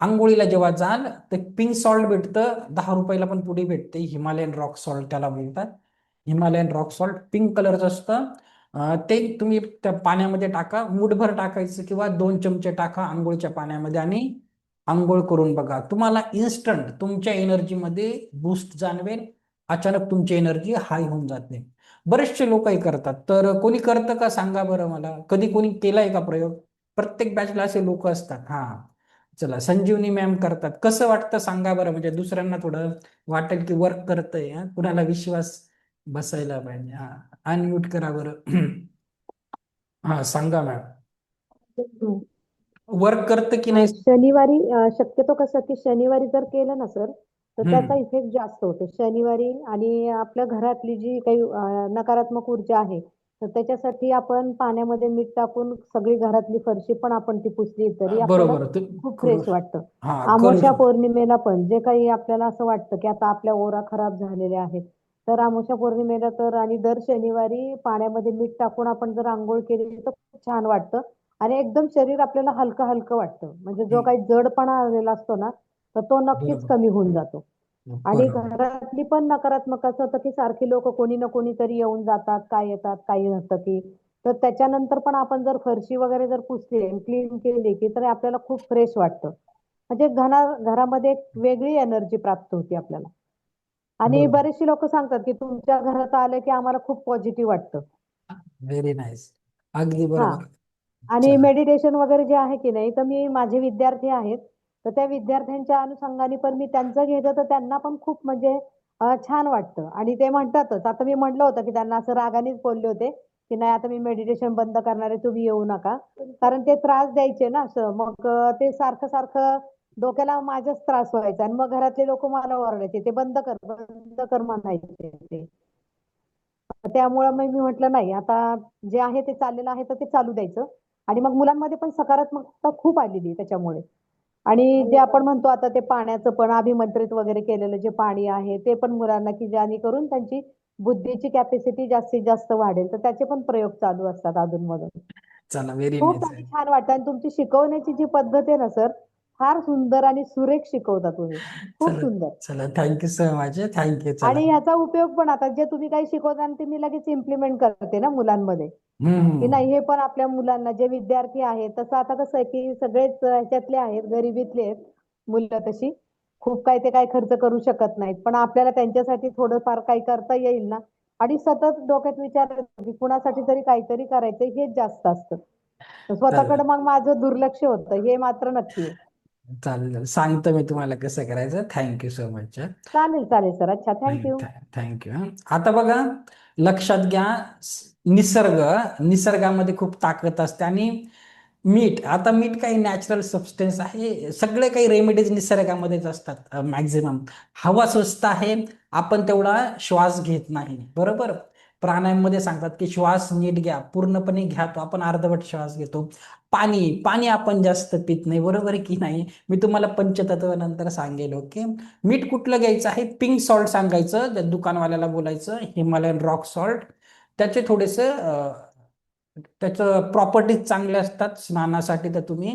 आंघोळीला जेव्हा जाल तर पिंक सॉल्ट भेटतं, 10 रुपयाला पण पुडी भेटते, हिमालयन रॉक सॉल्ट त्याला बोलतात. हिमालयन रॉक सॉल्ट पिंक कलरचं असतं. ते तुम्ही त्या पाण्यामध्ये टाका, मुठभर टाकायचं किंवा 2 चमचे टाका आंघोळच्या पाण्यामध्ये, आणि आंघोळ करून बघा, तुम्हाला इन्स्टंट तुमच्या एनर्जीमध्ये बूस्ट जाणवेल. अचानक तुमची एनर्जी हाय होऊन जाते. बरेचसे लोक हे करतात. तर कोणी करतं का सांगा बरं मला, कधी कोणी केलाय का प्रयोग? प्रत्येक बॅचला असे लोक असतात. हा, चला, संजीवनी मॅम करतात, कसं वाटतं सांगा बरं, म्हणजे दुसऱ्यांना थोडं वाटेल की वर्क करतंय. कुणाला विश्वास बसायला पाहिजे. हा, अनम्यूट करा बरं. हा, सांगा मॅम,
हं.
वर्क करतं की नाही?
शनिवारी शक्यतो कसं की शनिवारी जर केलं ना सर, तर त्याचा
हम्म,
इफेक्ट जास्त होतो शनिवारी. आणि आपल्या घरातली जी काही नकारात्मक ऊर्जा आहे, तर त्याच्यासाठी आपण पाण्यामध्ये मीठ टाकून सगळी घरातली फरशी पण आपण ती पुसली तरी आपल्याला
बरोबर, ते
खूप
करू.
फ्रेश वाटतं.
हा, करू
अमावस्या
शकतो.
पौर्णिमेला पण जे काही आपल्याला असं वाटतं की आता आपल्या ओरा खराब झालेल्या आहेत, तर अमावस्या पौर्णिमेला तर आणि दर शनिवारी पाण्यामध्ये मीठ टाकून आपण जर अंघोळ केली तर खूप छान वाटतं. आणि एकदम शरीर आपल्याला हलकं हलकं वाटतं, म्हणजे जो
हम्म,
काही जडपणा आलेला असतो ना, तर तो नक्कीच
बरोबर.
कमी होऊन जातो. आणि
बरोबर.
घरातली पण नकारात्मक असं होतं की सारखी लोक कोणी ना कोणीतरी येऊन जातात, काय येतात, काही नसतं की. तर त्याच्यानंतर पण आपण जर फरशी वगैरे जर पुसली क्लीन केली की तर आपल्याला खूप फ्रेश वाटतं. म्हणजे घरामध्ये एक वेगळी एनर्जी प्राप्त होती आपल्याला. आणि
बरोबर.
बरेचशी लोक सांगतात की तुमच्या घरात आलं की आम्हाला खूप पॉझिटिव्ह वाटतं.
Very nice. अगदी
हा.
बरोबर.
आणि
चला.
मेडिटेशन वगैरे जे आहे की नाही, तर मी माझे विद्यार्थी आहेत, तर त्या विद्यार्थ्यांच्या अनुषंगाने पण मी त्यांचं घेते, तर त्यांना पण खूप म्हणजे छान वाटतं. आणि ते म्हणतातच, आता मी म्हटलं होतं की त्यांना असं रागानेच बोलले होते, की नाही आता मी मेडिटेशन बंद करणार आहे, तुम्ही येऊ नका. कारण ते त्रास द्यायचे ना असं. मग ते सारखं सारखं डोक्याला माझाच त्रास व्हायचा आणि मग घरातले लोक मला ओरडायचे, ते बंद कर म्हणायचे ते. त्यामुळे मग मी म्हटलं नाही आता जे आहे ते चाललेलं आहे तर ते चालू द्यायचं. आणि मग मुलांमध्ये पण सकारात्मकता खूप आलेली आहे त्याच्यामुळे. आणि जे आपण म्हणतो आता ते पाण्याचं पण अभिमंत्रित वगैरे केलेलं जे पाणी आहे ते पण मुलांना की जेणेकरून त्यांची बुद्धीची कॅपॅसिटी जास्तीत जास्त वाढेल, तर त्याचे पण प्रयोग चालू असतात अधूनमधून.
चला, व्हेरी
खूप
नाईस.
आणि छान वाटतं आणि तुमची शिकवण्याची जी पद्धत आहे ना सर, फार सुंदर आणि सुरेख शिकवता तुम्ही. खूप
चला.
सुंदर.
चला, थँक्यू सो मच. थँक्यू. चला.
आणि ह्याचा उपयोग पण आता जे तुम्ही काही शिकवता ते मी लगेच इम्प्लिमेंट करते ना मुलांमध्ये. की
हम्म.
नाही हे पण आपल्या मुलांना जे विद्यार्थी आहेत तसं आता कसं आहे की सगळेच ह्याच्यातले आहेत, गरिबीतले आहेत मुलं तशी. खूप काही ते काही खर्च करू शकत नाहीत, पण आपल्याला त्यांच्यासाठी थोडंफार काही करता येईल ना. आणि सतत डोक्यात विचार येतो की कुणासाठी तरी काहीतरी करायचं हेच जास्त असतं. तर
चला.
स्वतःकडे मग माझं दुर्लक्ष होतं हे मात्र नक्की आहे.
चालेल. सांगतो मी तुम्हाला कसं करायचं. Thank you so much.
चालेल चालेल सर, अच्छा, थँक्यू.
थँक्यू. आता बघा, लक्षात घ्या, निसर्ग निसर्गामध्ये खूप ताकद असते. आणि मीठ, आता मीठ काही नॅचरल सबस्टन्स आहे, सगळे काही रेमेडीज निसर्गामध्येच असतात मॅक्झिमम. हवा स्वस्त आहे, आपण तेवढा श्वास घेत नाही, बरोबर. प्राणायाममध्ये सांगतात की श्वास नीट घ्या, पूर्णपणे घ्या, तो आपण अर्धवट श्वास घेतो. पाणी पाणी आपण जास्त पित नाही, बरोबर आहे की नाही. मी तुम्हाला पंचतत्व नंतर सांगेल, ओके. मीठ कुठलं घ्यायचं आहे, पिंक सॉल्ट सांगायचं, त्या दुकानवाल्याला बोलायचं हिमालयन रॉक सॉल्ट. त्याचे थोडेसे त्याचं प्रॉपर्टीज चांगले असतात स्नानासाठी, तर तुम्ही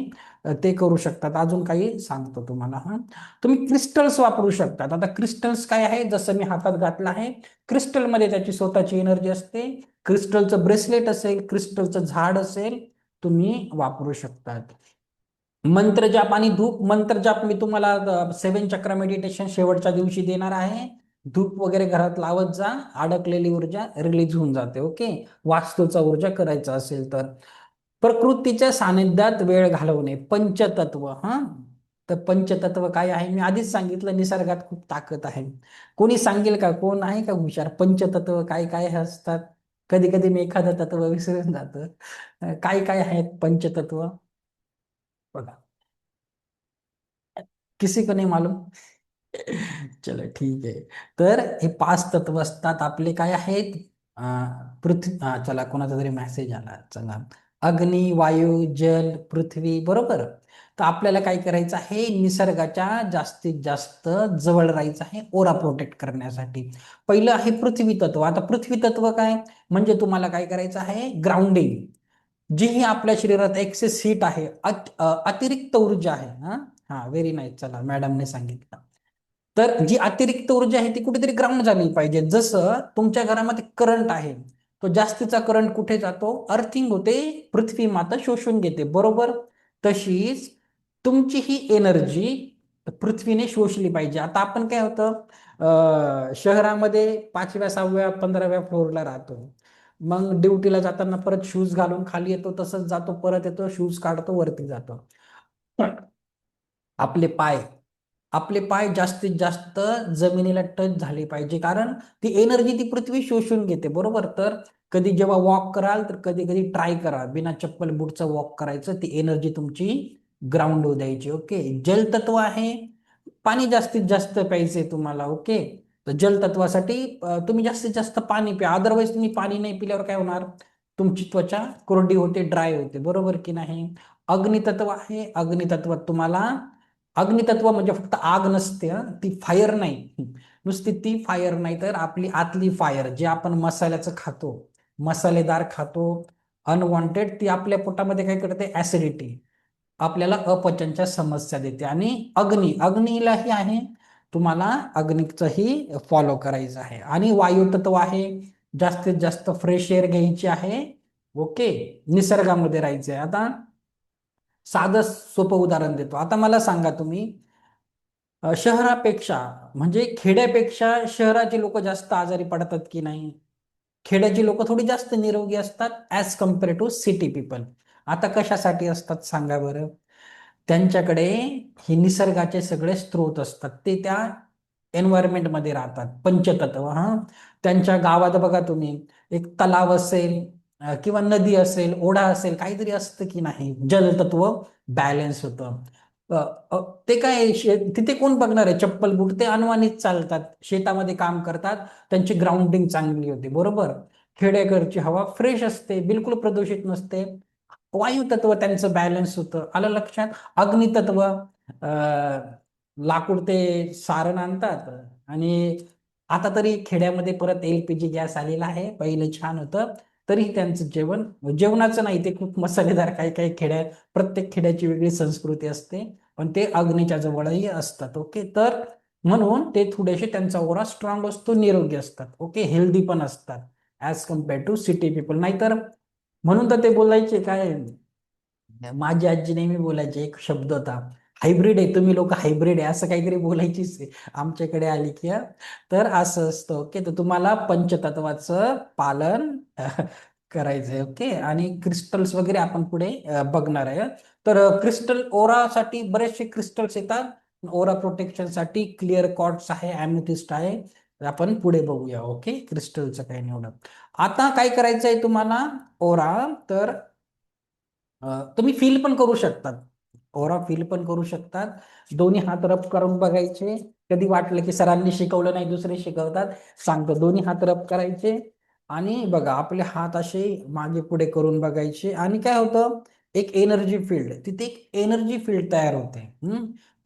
ते करू शकतात. अजून काही सांगतो तुम्हाला. हा, तुम्ही क्रिस्टल्स वापरू शकतात. आता क्रिस्टल्स काय आहे, जसं मी हातात घातलं आहे, क्रिस्टलमध्ये त्याची स्वतःची एनर्जी असते. क्रिस्टलचं ब्रेसलेट असेल, क्रिस्टलचं झाड असेल, तुम्ही वापरू शकतात. मंत्रजाप आणि धूप. मंत्रजाप मी तुम्हाला 7 चक्र मेडिटेशन शेवटच्या दिवशी देणार आहे. धूप वगैरे घरात लावत जा, अडकलेली ऊर्जा रिलीज होऊन जाते, ओके. वास्तूचा ऊर्जा करायचा असेल तर. प्रकृतीच्या सानिध्यात वेळ घालवणे, पंचतत्व. हा, तर पंचतत्व काय आहे, मी आधीच सांगितलं, निसर्गात खूप ताकद आहे. कोणी सांगेल का, कोण आहे का हुशार, पंचतत्व काय काय हे असतात. कधी कधी मी एखादं तत्व विसरून जातं. काय काय आहेत पंचतत्व, बघा. किसी को नहीं मालूम. चलो, ठीक आहे. तर हे 5 तत्व असतात आपले, काय आहेत, पृथ्वी, चला, कोणाचा तरी मेसेज आला, चला. अग्नी, वायू, जल, पृथ्वी, बरोबर. तर आपल्याला काय करायचं आहे, निसर्गाच्या जास्तीत जास्त जवळ राहायचं आहे ओरा प्रोटेक्ट करण्यासाठी. पहिलं आहे पृथ्वी तत्व. आता पृथ्वी तत्व काय, म्हणजे तुम्हाला काय करायचं आहे, ग्राउंडिंग. जी ही आपल्या शरीरात एक्सेस हीट आहे, अतिरिक्त ऊर्जा आहे. हा, हा, व्हेरी नाईस. चला, मॅडमने सांगितलं. तर जी अतिरिक्त ऊर्जा आहे ती कुठेतरी ग्राउंड झाली पाहिजे. जसं तुमच्या घरामध्ये करंट आहे, तो जास्तीचा करंट कुठे जातो, अर्थिंग होते, पृथ्वी माता शोषून घेते, बरोबर. तशीच तुमची ही एनर्जी पृथ्वीने शोषली पाहिजे. आता आपण काय होतं, शहरामध्ये 5व्या 6व्या 15व्या फ्लोअरला राहतो. मग ड्युटीला जाताना परत शूज घालून खाली येतो, तसंच जातो, परत येतो, शूज काढतो, वरती जातो. आपले पाय आपले पाय जास्तीत जास्त जमिनीला टच झाले पाहिजे, कारण ती एनर्जी ती पृथ्वी शोषून घेते, बरोबर. तर कधी जेव्हा वॉक कराल, तर कधी कधी ट्राय करा बिना चप्पल बुटचं वॉक करायचं, ती एनर्जी तुमची ग्राउंड होऊ द्यायची, ओके. जलतत्व आहे, पाणी जास्तीत जास्त प्यायचंय तुम्हाला, ओके. तर जलतत्वासाठी तुम्ही जास्तीत जास्त पाणी प्या, अदरवाईज तुम्ही पाणी नाही पिल्यावर काय होणार, तुमची त्वचा कोरडी होते, ड्राय होते, बरोबर की नाही. अग्नितत्व आहे, अग्नितत्वात तुम्हाला, अग्नितत्व म्हणजे फक्त आग नसते, ती फायर नाही, नुसती ती फायर नाही, तर आपली आतली फायर, जे आपण मसाल्याचं खातो, मसालेदार खातो, अनवॉन्टेड, ती आपल्या पोटामध्ये काय करते, ऍसिडिटी, आपल्याला अपचनच्या समस्या देते. आणि अग्नीलाही आहे, तुम्हाला अग्निचंही फॉलो करायचं आहे. आणि वायू तत्व आहे, जास्तीत जास्त फ्रेश एअर घ्यायची आहे. ओके, निसर्गामध्ये राहायचंय. आता साधं सोपं उदाहरण देतो. आता मला सांगा तुम्ही, शहरापेक्षा म्हणजे खेड्यापेक्षा शहराची लोक जास्त आजारी पडतात की नाही? खेड्याची लोक थोडी जास्त निरोगी असतात as compare to city people. आता कशासाठी असतात सांगा बरं? त्यांच्याकडे हे निसर्गाचे सगळे स्रोत असतात, ते त्या एन्व्हायरमेंट मध्ये राहतात. पंचतत्व, हा. त्यांच्या गावात बघा तुम्ही, एक तलाव असेल किंवा नदी असेल, ओढा असेल, काहीतरी असतं की नाही, जलतत्व बॅलन्स होतं. अ, अ, ते काय तिथे कोण बघणार आहे? चप्पल बूट ते अनवाणीच चालतात, शेतामध्ये काम करतात, त्यांची ग्राउंडिंग चांगली होते, बरोबर. खेड्याकडची हवा फ्रेश असते, बिलकुल प्रदूषित नसते. वायू तत्व त्यांचं बॅलन्स होतं, आलं लक्षात. अग्नितत्व, लाकूड ते सारण आणतात. आणि आता तरी खेड्यामध्ये परत एलपीजी गॅस आलेला आहे, पहिलं छान होतं. तरीही त्यांचं जेवण, जेवणाचं नाही, ते खूप मसालेदार, काही काही प्रत्येक खेड्याची वेगळी संस्कृती असते, पण ते अग्नीच्या जवळही असतात. ओके, तर म्हणून ते थोडेसे, त्यांचा ओरा स्ट्रॉंग असतो, निरोगी असतात. ओके, हेल्दी पण असतात as compare to city people. नाहीतर म्हणून तर ते बोलायचे काय, माझी आजी नेहमी बोलायची, एक शब्द होता, हायब्रिड आहे तुम्ही लोक, हायब्रिड आहे, असं काहीतरी बोलायचीच आहे आमच्याकडे आली की. तर असं असतं. ओके, तर तुम्हाला पंचतत्वाचं पालन करायचंय. ओके, आणि क्रिस्टल्स वगैरे आपण पुढे बघणार आहे. तर क्रिस्टल ओरासाठी बरेचसे क्रिस्टल्स येतात. ओरा प्रोटेक्शन साठी क्लिअर क्वार्ट्स आहे, अॅमेथिस्ट आहे. आपण पुढे बघूया. ओके, क्रिस्टलचं काही निवडत. आता काय करायचंय तुम्हाला, ओरा, तर तुम्ही फील पण करू शकतात, ओरा फील पण करू शकतात. दोन्ही हात रब करून बघायचे. कधी वाटलं की सरांनी शिकवलं नाही, दुसरे शिकवतात, सांगतो, दोन्ही हात रब करायचे. आणि बघा, आपले हात असे मागे पुढे करून बघायचे. आणि काय होतं, एक एनर्जी फील्ड, तिथे एक एनर्जी फील्ड तयार होते.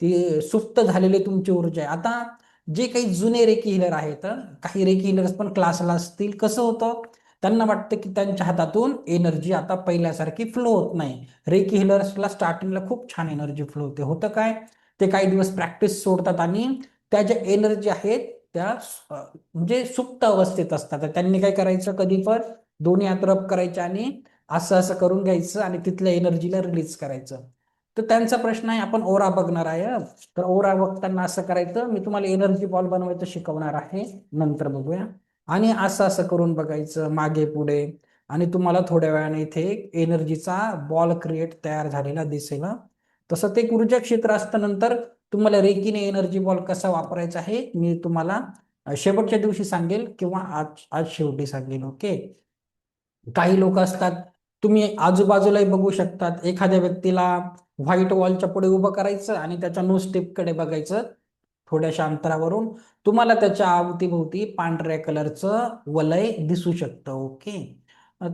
ती सुप्त झालेली तुमची ऊर्जा आहे. आता जे काही जुने रेकी हिलर आहेत, काही रेकी हिलर्स पण क्लासला असतील, कसं होतं, त्यांना वाटतं की त्यांच्या हातातून एनर्जी आता पहिल्यासारखी फ्लो होत नाही. रेकी हिलर्सला स्टार्टिंगला खूप छान एनर्जी फ्लो होते. होतं काय, ते काही दिवस प्रॅक्टिस सोडतात आणि त्या ज्या एनर्जी आहेत त्या म्हणजे सुप्त अवस्थेत असतात. तर त्यांनी काय करायचं, कधी पण दोन्ही हात रब करायचे आणि असं असं करून घ्यायचं आणि तिथल्या एनर्जीला रिलीज करायचं. तर त्यांचा प्रश्न आहे, आपण ओरा बघणार आहे. तर ओरा बघताना असं करायचं, मी तुम्हाला एनर्जी बॉल बनवायचं शिकवणार आहे, नंतर बघूया. आणि असं असं करून बघायचं मागे पुढे, आणि तुम्हाला थोड्या वेळाने इथे एक एनर्जीचा बॉल क्रिएट तयार झालेला दिसेल. तसं ते ऊर्जा क्षेत्र असतं. नंतर तुम्हाला रेकीने एनर्जी बॉल कसा वापरायचा आहे मी तुम्हाला शेवटच्या दिवशी सांगेल, किंवा आज आज शेवटी सांगेल. ओके, काही लोक असतात, तुम्ही आजूबाजूलाही बघू शकतात, एखाद्या व्यक्तीला व्हाईट वॉलच्या पुढे उभं करायचं आणि त्याच्या नो कडे बघायचं, थोड्याशा अंतरावरून तुम्हाला त्याच्या अवतीभोवती पांढऱ्या कलरचं वलय दिसू शकतं. ओके,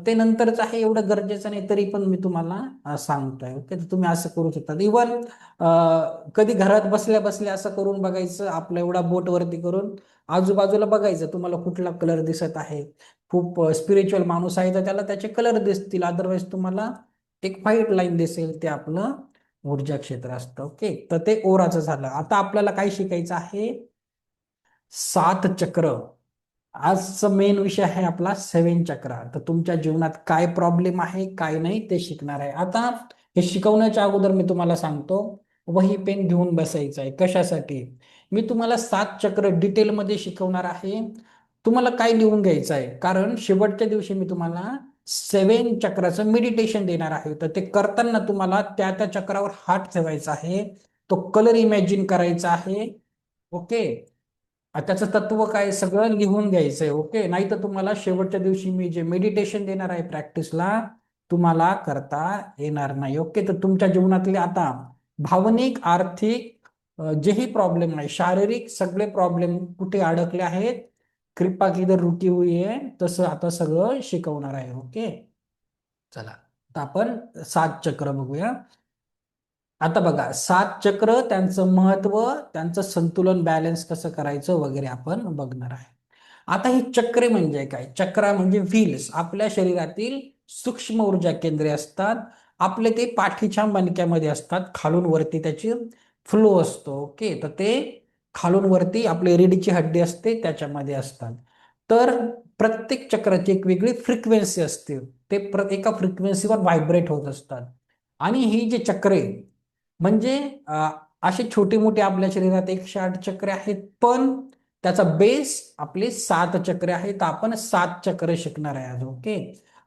ते नंतरच आहे, एवढं गरजेचं नाही, तरी पण मी तुम्हाला सांगतोय. ओके, तर तुम्ही असं करू शकता. इव्हन कधी घरात बसल्या बसल्या असं करून बघायचं, आपलं एवढा बोट वरती करून आजूबाजूला बघायचं, तुम्हाला कुठला कलर दिसत आहे. खूप स्पिरिच्युअल माणूस आहे तर त्याला त्याचे कलर दिसतील, अदरवाईज तुम्हाला एक व्हाईट लाईन दिसेल, ते आपलं ऊर्जा क्षेत्र असतं. ओके, तर ते ओराचं झालं. आता आपल्याला काय शिकायचं आहे, सात चक्र. आजचा मेन विषय आहे आपला 7 चक्र. तर तुमच्या जीवनात काय प्रॉब्लेम आहे, काय नाही, ते शिकणार आहे. आता हे शिकवण्याच्या अगोदर मी तुम्हाला सांगतो, वही पेन घेऊन बसायचं आहे. कशासाठी, मी तुम्हाला 7 चक्र डिटेलमध्ये शिकवणार आहे. तुम्हाला काय लिहून घ्यायचं आहे, कारण शेवटच्या दिवशी मी तुम्हाला 7 चक्राचं मेडिटेशन देणार आहे. तर ते करताना तुम्हाला त्या त्या चक्रावर हात ठेवायचा आहे, तो कलर इमॅजिन करायचा आहे. ओके, त्याचं तत्व काय सगळं लिहून घ्यायचंय. ओके, नाही तर तुम्हाला शेवटच्या दिवशी मी जे मेडिटेशन देणार आहे प्रॅक्टिसला, तुम्हाला करता येणार नाही. ओके, तर तुमच्या जीवनातले आता भावनिक, आर्थिक, जेही प्रॉब्लेम आहे, शारीरिक, सगळे प्रॉब्लेम कुठे अडकले आहेत, कृपा किधर रुकी हुई है, तसं आता सगळं शिकवणार आहे. ओके, चला, तर आपण 7 चक्र बघूया. आता बघा, 7 चक्र, त्यांचं महत्व, त्यांचं संतुलन, बॅलन्स कसं करायचं वगैरे आपण बघणार आहे. आता ही चक्रे म्हणजे काय, चक्रा म्हणजे व्हील्स, आपल्या शरीरातील सूक्ष्म ऊर्जा केंद्रे असतात. आपले ते पाठीच्या मणक्यामध्ये असतात, खालून वरती त्याची फ्लो असतो. ओके, तर ते खालून वरती आपली रेडीची हड्डी असते त्याच्यामध्ये असतात. तर प्रत्येक चक्राची एक वेगळी फ्रिक्वेन्सी असते. ते एका फ्रिक्वेन्सीवर व्हायब्रेट होत असतात. आणि ही जी चक्रे म्हणजे अशी छोटी मोठी आपल्या शरीरात 108 चक्रे आहेत, पण त्याचा बेस आपले 7 चक्रे आहेत. आपण 7 चक्र शिकणार आहे आज. ओके.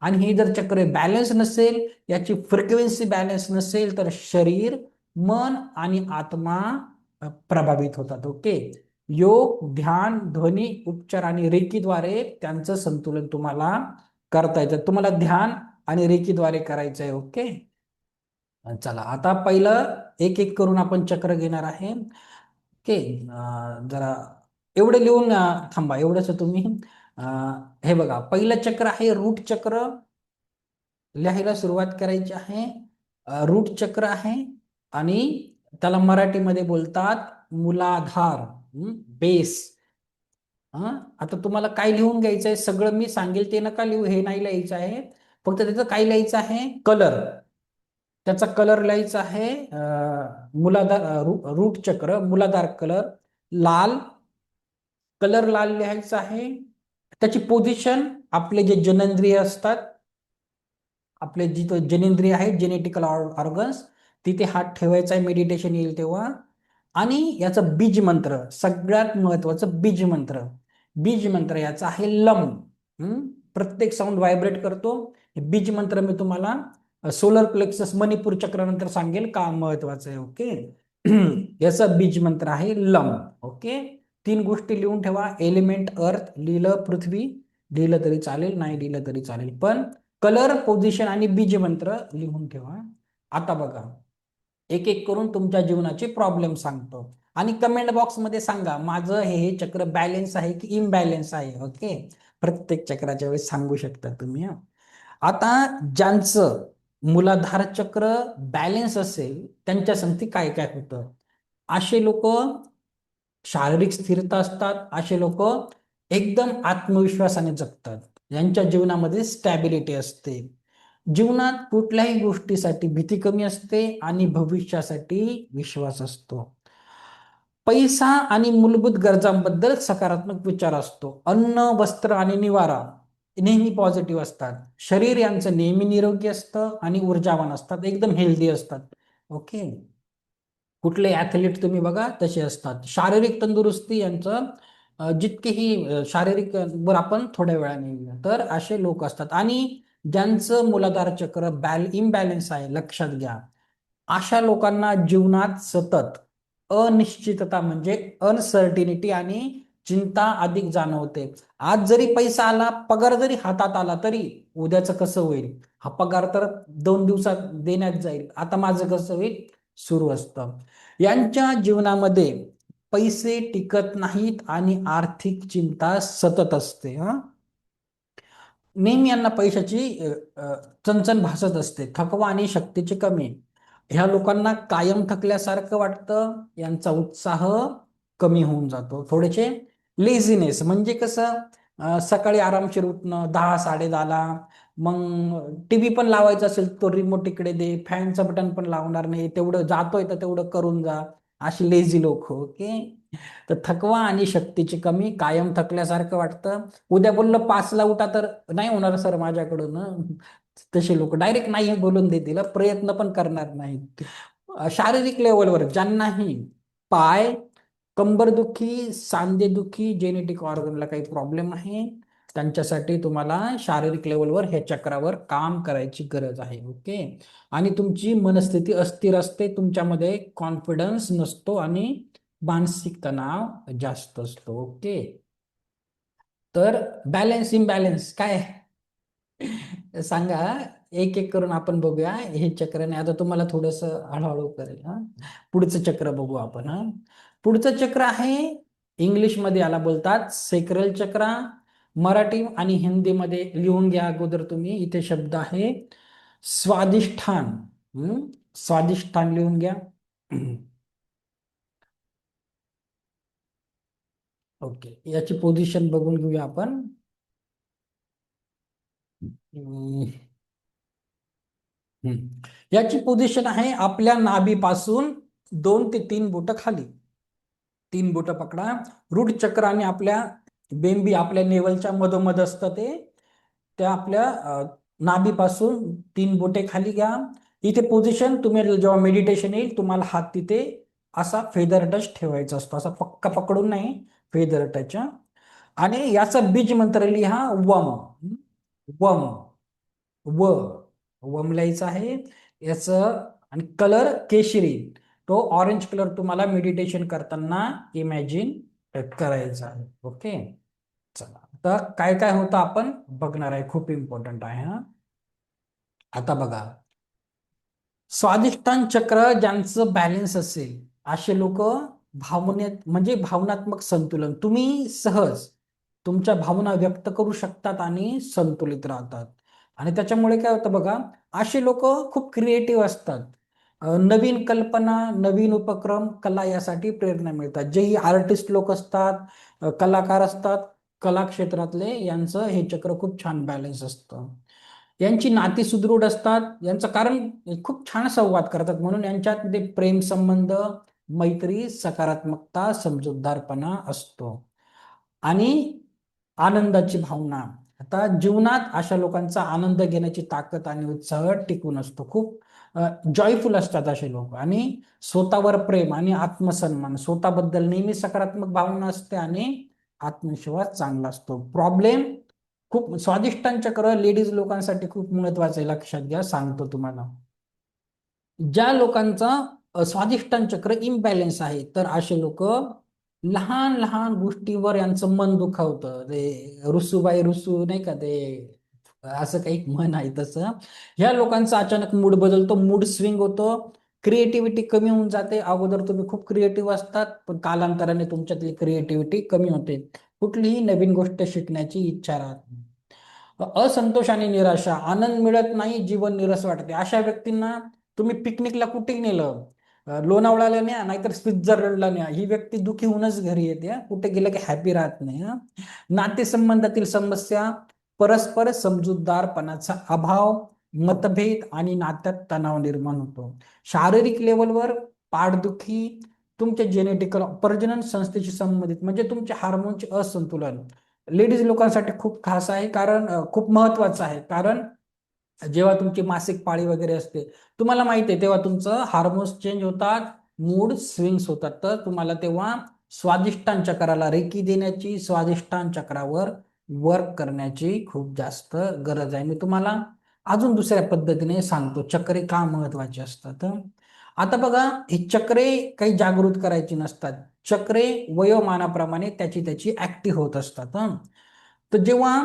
आणि ही जर चक्र बॅलन्स नसेल, याची फ्रिक्वेन्सी बॅलन्स नसेल, तर शरीर, मन आणि आत्मा प्रभावित होतात. ओके. योग, ध्यान, ध्वनी उपचार आणि रेकीद्वारे त्यांचं संतुलन तुम्हाला करता येतं. तुम्हाला ध्यान आणि रेकीद्वारे करायचं आहे. ओके. चला आता पहिलं एक एक करून आपण चक्र घेणार आहे. ओके. जरा एवढे लिहून थांबा. एवढंच तुम्ही हे बघा, पहिलं चक्र आहे रूट चक्र. लिहायला सुरुवात करायची आहे. रूट चक्र आहे आणि त्याला मराठीमध्ये बोलतात मूलाधार, बेस. हा, आता तुम्हाला काय लिहून घ्यायचं आहे, सगळं मी सांगेल ते नका लिहू, हे नाही लिहायचं आहे. फक्त त्याचं काय लिहायचं आहे, कलर. त्याचा कलर लिहायचा आहे मूलाधार, रूट चक्र मूलाधार कलर लाल. कलर लाल लिहायचा आहे. त्याची पोझिशन, आपले जे जननेंद्रिय असतात, आपले जिथं जनेंद्रिय आहे, जेनेटिकल ऑर्गन्स, तिथे हात ठेवायचा आहे मेडिटेशन येईल तेव्हा. आणि याचं बीज मंत्र, सगळ्यात महत्वाचं बीज मंत्र. बीज मंत्र याचा आहे लम. प्रत्येक साऊंड व्हायब्रेट करतो. बीज मंत्र मी तुम्हाला सोलर प्लेक्सस मणिपूर चक्रानंतर सांगेल का महत्वाचं आहे. ओके. याचा बीज मंत्र आहे लम. ओके. 3 गोष्टी लिहून ठेवा. एलिमेंट अर्थ लिहिलं, पृथ्वी लिहिलं तरी चालेल, नाही लिहिलं तरी चालेल, पण कलर, पोझिशन आणि बीज मंत्र लिहून ठेवा. आता बघा, एक एक करून तुमच्या जीवनाचे प्रॉब्लेम सांगतो आणि कमेंट बॉक्स मध्ये सांगा माझं हे चक्र बॅलन्स आहे की इम्बॅलन्स आहे. ओके. प्रत्येक चक्राच्या वेळेस सांगू शकता तुम्ही. आता ज्यांचं मूलाधार चक्र बॅलन्स असेल त्यांच्या संगती काय काय होतं, असे लोक शारीरिक स्थिरता असतात. असे लोक एकदम आत्मविश्वासाने जगतात. यांच्या जीवनामध्ये स्टॅबिलिटी असते. जीवनात कुठल्याही गोष्टीसाठी भीती कमी असते आणि भविष्यासाठी विश्वास असतो. पैसा आणि मूलभूत गरजांबद्दल सकारात्मक विचार असतो. अन्न, वस्त्र आणि निवारा नेहमी पॉझिटिव्ह असतात. शरीर यांचं नेहमी निरोगी असतं आणि ऊर्जावान असतात, एकदम हेल्दी असतात. ओके. कुठले ऍथलीट तुम्ही बघा तसे असतात. शारीरिक तंदुरुस्ती यांचं जितकेही शारीरिक वर आपण थोड्या वेळाने येऊया, तर असे लोक असतात. आणि ज्यांचं मूलाधार चक्र इम्बॅलन्स आहे, लक्षात घ्या, अशा लोकांना जीवनात सतत अनिश्चितता म्हणजे अनसर्टिनिटी आणि चिंता अधिक जाणवते. आज जरी पैसा आला, पगार जरी हातात आला, तरी उद्याचं कसं होईल, हा पगार तर 2 दिवसात देण्यात जाईल, आता माझं कसं होईल, सुरू असतं. यांच्या जीवनामध्ये पैसे टिकत नाहीत आणि आर्थिक चिंता सतत असते. नेहमी यांना पैशाची चणचण भासत असते. थकवा आणि शक्तीची कमी. ह्या लोकांना कायम थकल्यासारखं वाटतं. यांचा उत्साह कमी होऊन जातो. थोडेसे लेझीनेस म्हणजे कसं, सकाळी आरामशीर उठणं 10-10:30ला, मग टीव्ही पण लावायचा असेल तो रिमोट इकडे दे, फॅनचं बटन पण लावणार नाही, तेवढं जातोय तर तेवढं करून जा, अशी लेझी लोक. ओके. तर थकवा आणि शक्तीची कमी, कायम थकल्यासारखं वाटतं. उद्या बोललं 5ला उठा तर नाही होणार सर माझ्याकडून. तसे लोक डायरेक्ट नाही बोलून देतील, प्रयत्न पण करणार नाहीत. शारीरिक लेवलवर ज्यांनाही पाय, कंबरदुखी, सांधेदुखी, जेनेटिक ऑर्गनला काही प्रॉब्लेम आहे, त्यांच्यासाठी तुम्हाला शारीरिक लेवलवर हे चक्रावर काम करायची गरज आहे. ओके. आणि तुमची मनस्थिती अस्थिर असते, तुमच्यामध्ये कॉन्फिडन्स नसतो आणि मानसिक तणाव जास्त असतो. ओके. तर बॅलन्स इम्बॅलन्स काय सांगा, एक एक करून आपण बघूया. हे चक्र नाही, आता तुम्हाला थोडस हळूहळू करेल. पुढचं चक्र बघू आपण. पुढचं चक्र आहे, इंग्लिश मध्ये याला बोलतात सेक्रल चक्र. मराठी आणि हिंदीमध्ये लिहून घ्या अगोदर तुम्ही. इथे शब्द आहे स्वादिष्ठान. स्वादिष्ठान लिहून घ्या. ओके. याची पोझिशन बघून घेऊया आपण. हम्म, याची पोझिशन आहे आपल्या नाभीपासून 2 ते 3 बोट खाली. तीन बोट पकडा. रूट चक्र आणि आपल्या बेंबी आपल्या नेवलच्या मधोमध असतं ते. त्या आपल्या नाभीपासून तीन बोटे खाली घ्या. इथे पोझिशन तुम्ही जेव्हा मेडिटेशन येईल तुम्हाला हात तिथे असा फेदर टच ठेवायचा असतो, असा पक्का पकडून नाही, फेदर टच. आणि याचा बीज मंत्र लिहा वम. वम. व. वम लिहायचं आहे याचं. आणि कलर केशरी, तो ऑरेंज कलर तुम्हाला मेडिटेशन करताना इमॅजिन करायचा आहे. ओके. चला तर काय काय होतं आपण बघणार आहे, खूप इम्पॉर्टंट आहे हा. आता बघा, स्वाधिष्ठान चक्र ज्यांचं बॅलन्स असेल असे लोक भावनेत म्हणजे भावनात्मक संतुलन, तुम्ही सहज तुमच्या भावना व्यक्त करू शकतात आणि संतुलित राहतात. आणि त्याच्यामुळे काय होतं बघा, असे लोक खूप क्रिएटिव्ह असतात. नवीन कल्पना, नवीन उपक्रम, कला यासाठी प्रेरणा मिळतात. जे ही आर्टिस्ट लोक असतात, कलाकार असतात, कला क्षेत्रातले, यांचं हे चक्र खूप छान बॅलन्स असतं. यांची नाती सुदृढ असतात, यांचं कारण खूप छान संवाद करतात म्हणून यांच्यात प्रेम संबंध, मैत्री, सकारात्मकता, समजूतदारपणा असतो. आणि आनंदाची भावना, आता जीवनात अशा लोकांचा आनंद घेण्याची ताकद आणि उत्साह टिकून असतो. खूप जॉयफुल असतात असे लोक. आणि स्वतःवर प्रेम आणि आत्मसन्मान, स्वतःबद्दल नेहमी सकारात्मक भावना असते आणि आत्मविश्वास चांगला असतो. प्रॉब्लेम खूप स्वादिष्टांचं चक्र लेडीज लोकांसाठी खूप महत्वाचं आहे, लक्षात घ्या, सांगतो तुम्हाला. ज्या लोकांचा स्वादिष्टांचं चक्र इम्बॅलन्स आहे तर असे लोक लहान लहान गोष्टीवर यांचं मन दुखावतं. ते रुसूबाई रुसू नाही का, ते असं काही म्हण आहे तसं. ह्या लोकांचा अचानक मूड बदलतो, मूड स्विंग होतो, क्रिएटिव्हिटी कमी होऊन जाते. अगोदर तुम्ही खूप क्रिएटिव्ह असतात पण कालांतराने तुमच्यातली क्रिएटिव्हिटी कमी होते, कुठलीही नवीन गोष्ट शिकण्याची इच्छा राहत नाही. असंतोष आणि निराशा, आनंद मिळत नाही, जीवन निरस वाटते. अशा व्यक्तींना तुम्ही पिकनिकला कुठे नेलं, लोणावळ्याला न्या नाहीतर स्वित्झर्लंडला न्या, ही व्यक्ती दुखी होऊनच घरी येते. कुठे गेलं की हॅपी राहत नाही. नातेसंबंधातील समस्या, परस्पर समजूतदारपणाचा अभाव, मतभेद आणि नात्यात तणाव निर्माण होतो. शारीरिक लेवलवर पाठदुखी, तुमच्या जेनेटिकल प्रजनन संस्थेशी संबंधित म्हणजे तुमचे हार्मोनचे असंतुलन लेडीज लोकांसाठी खूप खास आहे, कारण खूप महत्वाचं आहे. कारण जेव्हा तुमची मासिक पाळी वगैरे असते, तुम्हाला माहिती आहे, तेव्हा तुमचं हार्मोन्स चेंज होतात, मूड स्विंग्स होतात. तर तुम्हाला तेव्हा स्वादिष्टान चक्राला रेकी देण्याची, स्वादिष्टान चक्रावर वर्क करण्याची खूप जास्त गरज आहे. मी तुम्हाला अजून दुसऱ्या पद्धतीने सांगतो चक्रे का महत्वाची असतात. आता बघा, ही चक्रे काही जागृत करायची नसतात. चक्रे वयोमानाप्रमाणे त्याची त्याची ऍक्टिव्ह होत असतात. तर जेव्हा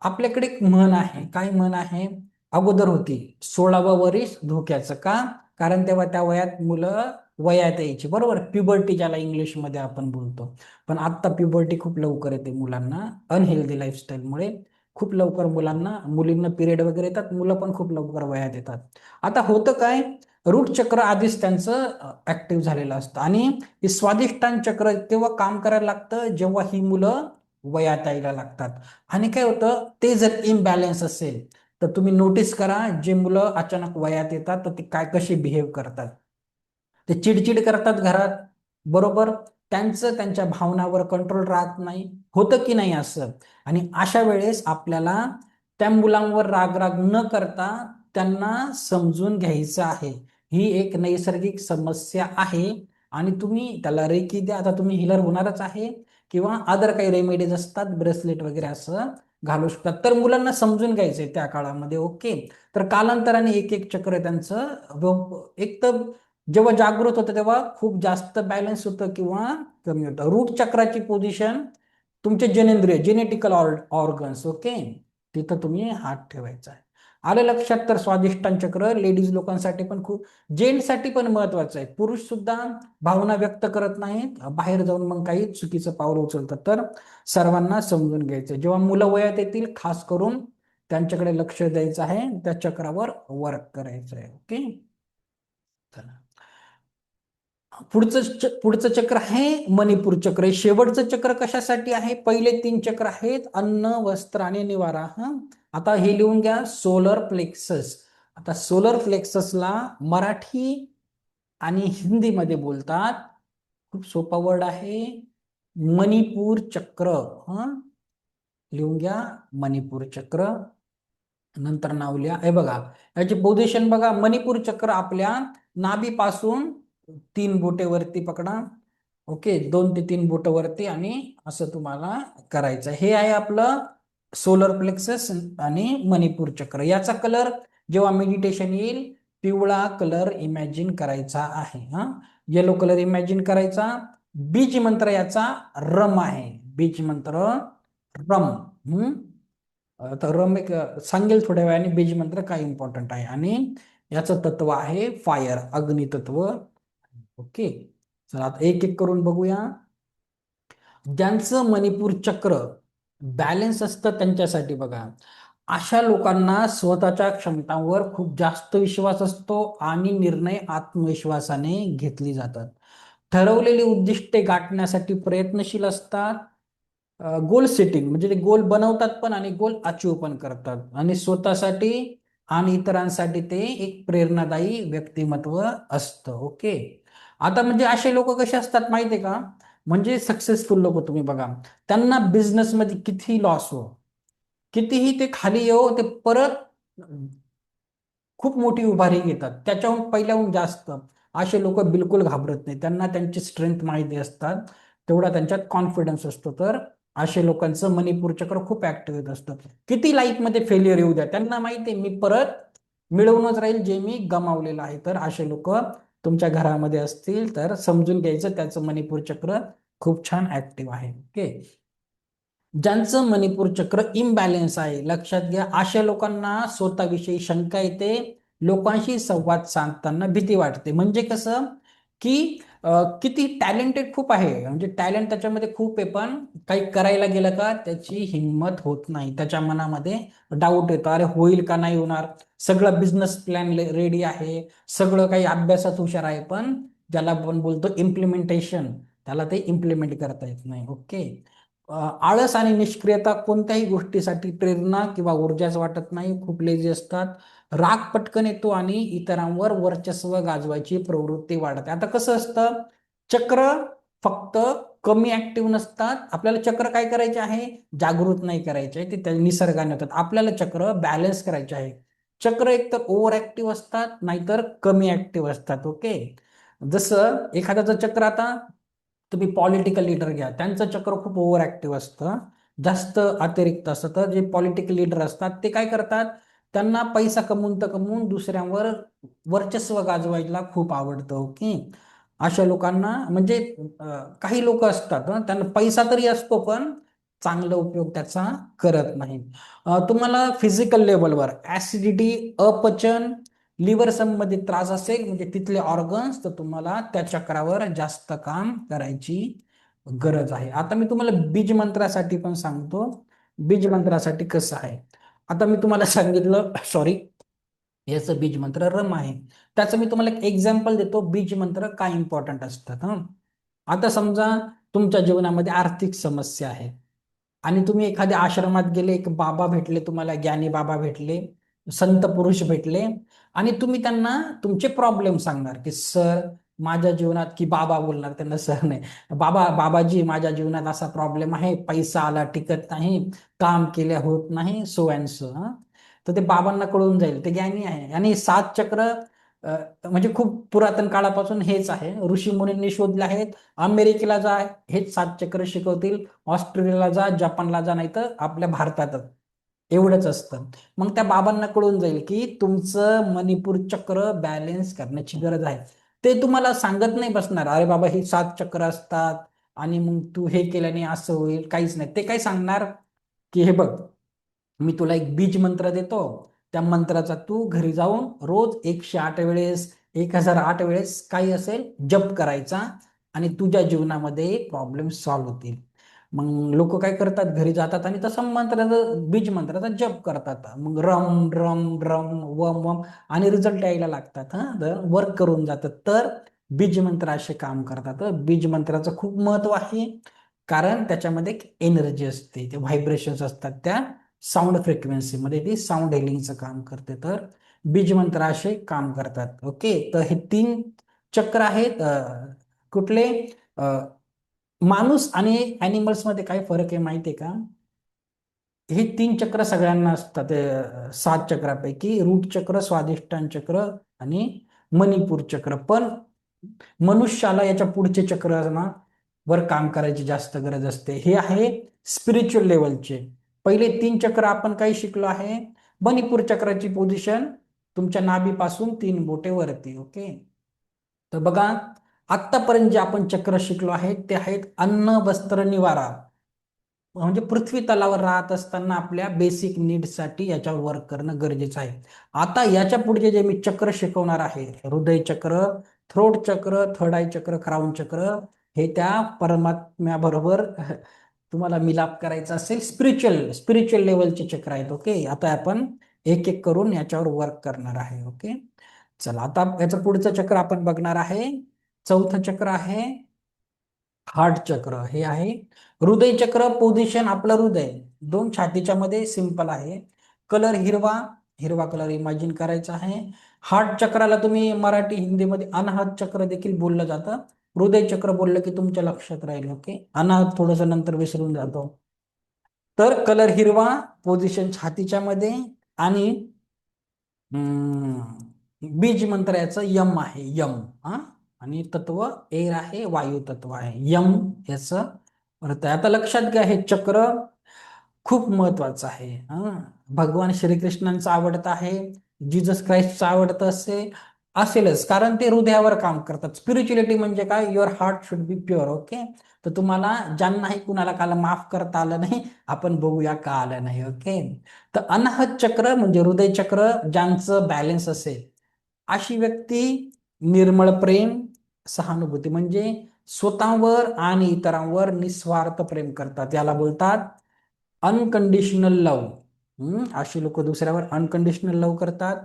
आपल्याकडे एक म्हण आहे, काय म्हण आहे, अगोदर होती 16वं वरीस धोक्याचं. का? कारण तेव्हा त्या वयात मुलं वयात यायची, बरोबर, प्युबर्टी ज्याला इंग्लिशमध्ये आपण बोलतो. पण आता प्युबर्टी खूप लवकर येते मुलांना, अनहेल्दी लाईफस्टाईलमुळे खूप लवकर मुलांना मुलींना पिरियड वगैरे येतात, मुलं पण खूप लवकर वयात येतात. आता होतं काय, रूट चक्र आधीच त्यांचं ऍक्टिव्ह झालेलं असतं आणि हे स्वादिष्टान चक्र तेव्हा काम करायला लागतं जेव्हा ही मुलं वयात यायला लागतात. आणि काय होतं, ते जर इम्बॅलन्स असेल तर तुम्ही नोटीस करा, जे मुलं अचानक वयात येतात तर ते काय कसे बिहेव करतात. ते चिडचिड करतात घरात, बरोबर, त्यांचं त्यांच्या भावनावर कंट्रोल राहत नाही, होतं की नाही असं. आणि अशा वेळेस आपल्याला त्या मुलांवर राग राग न करता त्यांना समजून घ्यायचं आहे. ही एक नैसर्गिक समस्या आहे आणि तुम्ही त्याला रेकी द्या. आता तुम्ही हिलर होणारच आहे किंवा अदर काही रेमेडीज असतात, ब्रेसलेट वगैरे असं घालू शकतात. तर मुलांना समजून घ्यायचंय त्या काळामध्ये. ओके. तर कालांतराने एक एक चक्र त्यांचं एक तर जेव्हा जागृत होतं तेव्हा खूप जास्त बॅलन्स होतं किंवा कमी होतं. रूट चक्राची पोझिशन तुमचे जनेंद्रिय, जेनेटिकल ऑर्गन्स, ओके, तिथं तुम्ही हात ठेवायचा आहे. आलं लक्षात? तर स्वादिष्टान चक्र लेडीज लोकांसाठी पण खूप, जेंट्ससाठी पण महत्वाचं आहे. पुरुष सुद्धा भावना व्यक्त करत नाहीत, बाहेर जाऊन मग काही चुकीचं पाऊल उचलतात. तर सर्वांना समजून घ्यायचं, जेव्हा मुलं वयात येतील खास करून त्यांच्याकडे लक्ष द्यायचं आहे, त्या चक्रावर वर्क करायचं आहे. ओके. पुढचं चक्र आहे मणिपूर चक्र. हे शेवटचं चक्र कशासाठी आहे, पहिले तीन चक्र आहेत अन्न, वस्त्र आणि निवारा. आता हे लिहून घ्या, सोलर प्लेक्सस. आता सोलर प्लेक्ससला मराठी आणि हिंदीमध्ये बोलतात खूप सोपा वर्ड आहे, मणिपूर चक्र. हा, लिहून घ्या, मणिपूर चक्र. नंतर नाव लिहा. हे बघा, याची पोझिशन बघा, मणिपूर चक्र आपल्या नाभीपासून 3 बोटे वरती पकडा. ओके, 2 ते 3 बोट वरती, आणि असं तुम्हाला करायचं. हे आहे आपलं सोलर प्लेक्सस आणि मणिपूर चक्र. याचा कलर जेव्हा मेडिटेशन येईल, पिवळा कलर इमॅजिन करायचा आहे. हा, येलो कलर इमॅजिन करायचा. बीज मंत्र याचा रम आहे. बीज मंत्र रम. हम्म, तर रम एक सांगेल थोड्या वेळाने बीज मंत्र काय इम्पॉर्टंट आहे. आणि याचं तत्व आहे फायर, अग्नि तत्व. ओके, चला आता एक एक करून बघूया. ज्यांचं मणिपूर चक्र बॅलन्स असतं त्यांच्यासाठी बघा, अशा लोकांना स्वतःच्या क्षमतांवर खूप जास्त विश्वास असतो आणि निर्णय आत्मविश्वासाने घेतली जातात. ठरवलेली उद्दिष्टे गाठण्यासाठी प्रयत्नशील असतात. गोल सेटिंग म्हणजे ते गोल बनवतात पण, आणि गोल अचीव पण करतात, आणि स्वतःसाठी आणि इतरांसाठी ते एक प्रेरणादायी व्यक्तिमत्व असतं. ओके, आता म्हणजे असे लोक कसे असतात माहितीये का, म्हणजे सक्सेसफुल लोक तुम्ही बघा, त्यांना बिझनेस मध्ये कितीही लॉस हो, कितीही ते खाली येऊ, ते परत खूप मोठी उभारी घेतात, त्याच्याहून पहिल्याहून जास्त. असे लोक बिलकुल घाबरत नाही, त्यांना त्यांची स्ट्रेंथ माहिती असतात, तेवढा त्यांच्यात कॉन्फिडन्स असतो. तर असे लोकांचं मणिपूर चक्र खूप ऍक्टिव्ह असतं. किती लाईफमध्ये फेल्युअर येऊ द्या, त्यांना माहिती आहे मी परत मिळवूनच राहील जे मी गमावलेलं आहे. तर असे लोक तुमच्या घरामध्ये असतील तर समजून घ्यायचं, त्याचं मणिपूर चक्र खूप छान ऍक्टिव्ह आहे. ओके, ज्यांचं मणिपूर चक्र इम्बॅलेन्स आहे, लक्षात घ्या, अशा लोकांना स्वतःविषयी शंका येते, लोकांशी संवाद साधताना भीती वाटते. म्हणजे कसं की किती टॅलेंटेड खूप आहे, म्हणजे टॅलेंट त्याच्यामध्ये खूप आहे, पण काही करायला गेलं का त्याची हिंमत होत नाही, त्याच्या मनामध्ये डाऊट येतो, अरे होईल का नाही होणार. सगळं बिझनेस प्लॅन रेडी आहे, सगळं काही अभ्यासात हुशार आहे, पण ज्याला आपण बोलतो इम्प्लिमेंटेशन, त्याला ते इम्प्लिमेंट करता येत नाही. ओके, आळस आणि निष्क्रियता कोणत्याही गोष्टीसाठी प्रेरणा किंवा ऊर्जाच वाटत नाही, खूप लेझी असतात. राग पटकन येतो आणि इतरांवर वर्चस्व गाजवायची प्रवृत्ती वाढते. आता कसं असतं, चक्र फक्त कमी ऍक्टिव्ह नसतात. आपल्याला चक्र काय करायचे आहे, जागृत नाही करायचे आहे, ते निसर्गाने होतात. आपल्याला चक्र बॅलन्स करायचे आहे. चक्र एकतर ओव्हर ऍक्टिव्ह असतात, नाहीतर कमी ऍक्टिव्ह असतात. ओके, जसं एखाद्याचं चक्र, आता तुम्ही पॉलिटिकल लीडर घ्या, त्यांचं चक्र खूप ओव्हर ऍक्टिव्ह असतं, जास्त अतिरिक्त असतं. तर जे पॉलिटिकल लीडर असतात ते काय करतात, त्यांना पैसा कमवून तर कमवून दुसऱ्यांवर वर्चस्व गाजवायला खूप आवडतं. ओके, अशा लोकांना म्हणजे काही लोक असतात त्यांना पैसा तरी असतो पण चांगला उपयोग त्याचा करत नाही. तुम्हाला फिजिकल लेवलवर ऍसिडिटी, अपचन, लिव्हर संबंधित त्रास असेल, म्हणजे तिथले ऑर्गन्स, तर तुम्हाला त्या चक्रावर जास्त काम करायची गरज आहे. आता मी तुम्हाला बीज मंत्रासाठी पण सांगतो, बीज मंत्रासाठी कसं आहे. आता मी तुम्हाला सांगितलं, सॉरी, याचं बीज मंत्र रम आहे, त्याचं मी तुम्हाला एक एक्झाम्पल देतो, बीज मंत्र काय इम्पॉर्टंट असतात. हा, आता समजा तुमच्या जीवनामध्ये आर्थिक समस्या आहे, आणि तुम्ही एखाद्या आश्रमात गेले, एक बाबा भेटले तुम्हाला, ज्ञानी बाबा भेटले, संत पुरुष भेटले, आणि तुम्ही त्यांना तुमचे प्रॉब्लेम सांगणार की सर माझ्या जीवनात, की बाबा बोलणार त्यांना, सर नाही, बाबा, बाबाजी माझ्या जीवनात असा प्रॉब्लेम आहे, पैसा आला टिकत नाही, काम केल्या होत नाही, सो अँड सो. तर ते बाबांना कळून जाईल, ते ज्ञानी आहे. आणि 7 चक्र म्हणजे खूप पुरातन काळापासून हेच आहे, ऋषी मुनींनी शोधले आहेत. अमेरिकेला जा, हेच 7 चक्र शिकवतील. ऑस्ट्रेलियाला जा, जपानला जा, नाही तर आपल्या भारतातच एवढंच असतं. मग त्या बाबांना कळून जाईल की तुमचं मणिपूर चक्र बॅलन्स करण्याची गरज आहे. ते तुम्हाला सांगत नाही बसणार, अरे बाबा ही 7 चक्र असतात आणि मग तू हे केल्याने असं होईल, काहीच नाही. ते काय सांगणार की हे बघ, मी तुला एक बीज मंत्र देतो, त्या मंत्राचा तू घरी जाऊन रोज 108 वेळेस, 1008 वेळेस काही असेल जप करायचा, आणि तुझ्या जीवनामध्ये प्रॉब्लेम सॉल्व्ह होतील. मग लोक काय करतात, घरी जातात आणि तसं मंत्राचा, बीज मंत्राचा जप करतात, मग रम रम रम वम वम, आणि रिझल्ट यायला लागतात. हा, वर्क करून जातात. तर बीज मंत्र असे काम करतात. तर बीज मंत्राचं खूप महत्व आहे, कारण त्याच्यामध्ये एक एनर्जी असते, ते व्हायब्रेशन्स असतात, त्या साऊंड फ्रिक्वेन्सीमध्ये ती साऊंड हिलिंगचं काम करते. तर बीज मंत्र असे काम करतात. ओके, तर हे 3 चक्र आहेत, कुठले, माणूस आणि ॲनिमल्स मध्ये काय फरक आहे माहिती आहे का? हे 3 चक्र सगळ्यांना असतात, 7 चक्रापैकी रूट चक्र, स्वाधिष्ठान चक्र आणि मणिपूर चक्र. पण मनुष्याला याच्या पुढचे चक्र ना वर काम करायची जास्त गरज असते. हे आहे स्पिरिच्युअल लेवलचे. पहिले 3 चक्र आपण काही शिकलो आहे. मणिपूर चक्राची पोझिशन तुमच्या नाभीपासून 3 बोटे वरती. ओके. तर बघा, आत्तापर्यंत जे आपण चक्र शिकलो आहे ते आहेत अन्न, वस्त्र, निवारा. म्हणजे पृथ्वी तलावर राहत असताना आपल्या बेसिक नीडसाठी याच्यावर वर्क करणं गरजेचं आहे. आता याच्या पुढचे जे मी चक्र शिकवणार आहे, हृदय चक्र, थ्रोट चक्र, थर्ड आय चक्र, क्राऊन चक्र, हे त्या परमात्म्याबरोबर तुम्हाला मिलाप करायचा असेल, स्पिरिच्युअल स्पिरिच्युअल लेवलचे चक्र आहेत. ओके. आता आपण एक एक करून याच्यावर वर्क करणार आहे. ओके. चला, आता याचं पुढचं चक्र आपण बघणार आहे. चौथं चक्र आहे हार्ट चक्र. हे आहे हृदय चक्र. पोझिशन आपलं हृदय दोन छातीच्या मध्ये, सिंपल आहे. कलर हिरवा, हिरवा कलर इमॅजिन करायचा आहे. हार्ट चक्राला तुम्ही मराठी हिंदीमध्ये अनाहत चक्र देखील बोललं जातं. हृदय चक्र बोललं की तुमच्या लक्षात राहील. ओके. अनाहत थोडस नंतर विसरून जातो. तर कलर हिरवा, पोझिशन छातीच्या मध्ये, आणि बीज मंत्र याचं यम आहे. यम. हा. आणि तत्व एअर आहे, वायू तत्व आहे. यम याचं अर्थ आहे. आता लक्षात घ्या, हे चक्र खूप महत्वाचं आहे. हा. भगवान श्रीकृष्णांचं आवडतं आहे, जीसस क्राइस्टचं आवडतं असेलच, कारण ते हृदयावर काम करतात. स्पिरिच्युअलिटी म्हणजे काय? Your heart should be pure. Okay. तर तुम्हाला ज्यांनाही कुणाला काल माफ करता आलं नाही, आपण बघूया का आलं नाही. ओके. तर अनाहत चक्र म्हणजे हृदय चक्र ज्यांचं बॅलन्स असेल, अशी व्यक्ती निर्मळ प्रेम, सहानुभूती म्हणजे स्वतःवर आणि इतरांवर निस्वार्थ प्रेम करतात. याला बोलतात अनकंडिशनल लव्ह. अशी लोक दुसऱ्यावर अनकंडिशनल लव्ह करतात.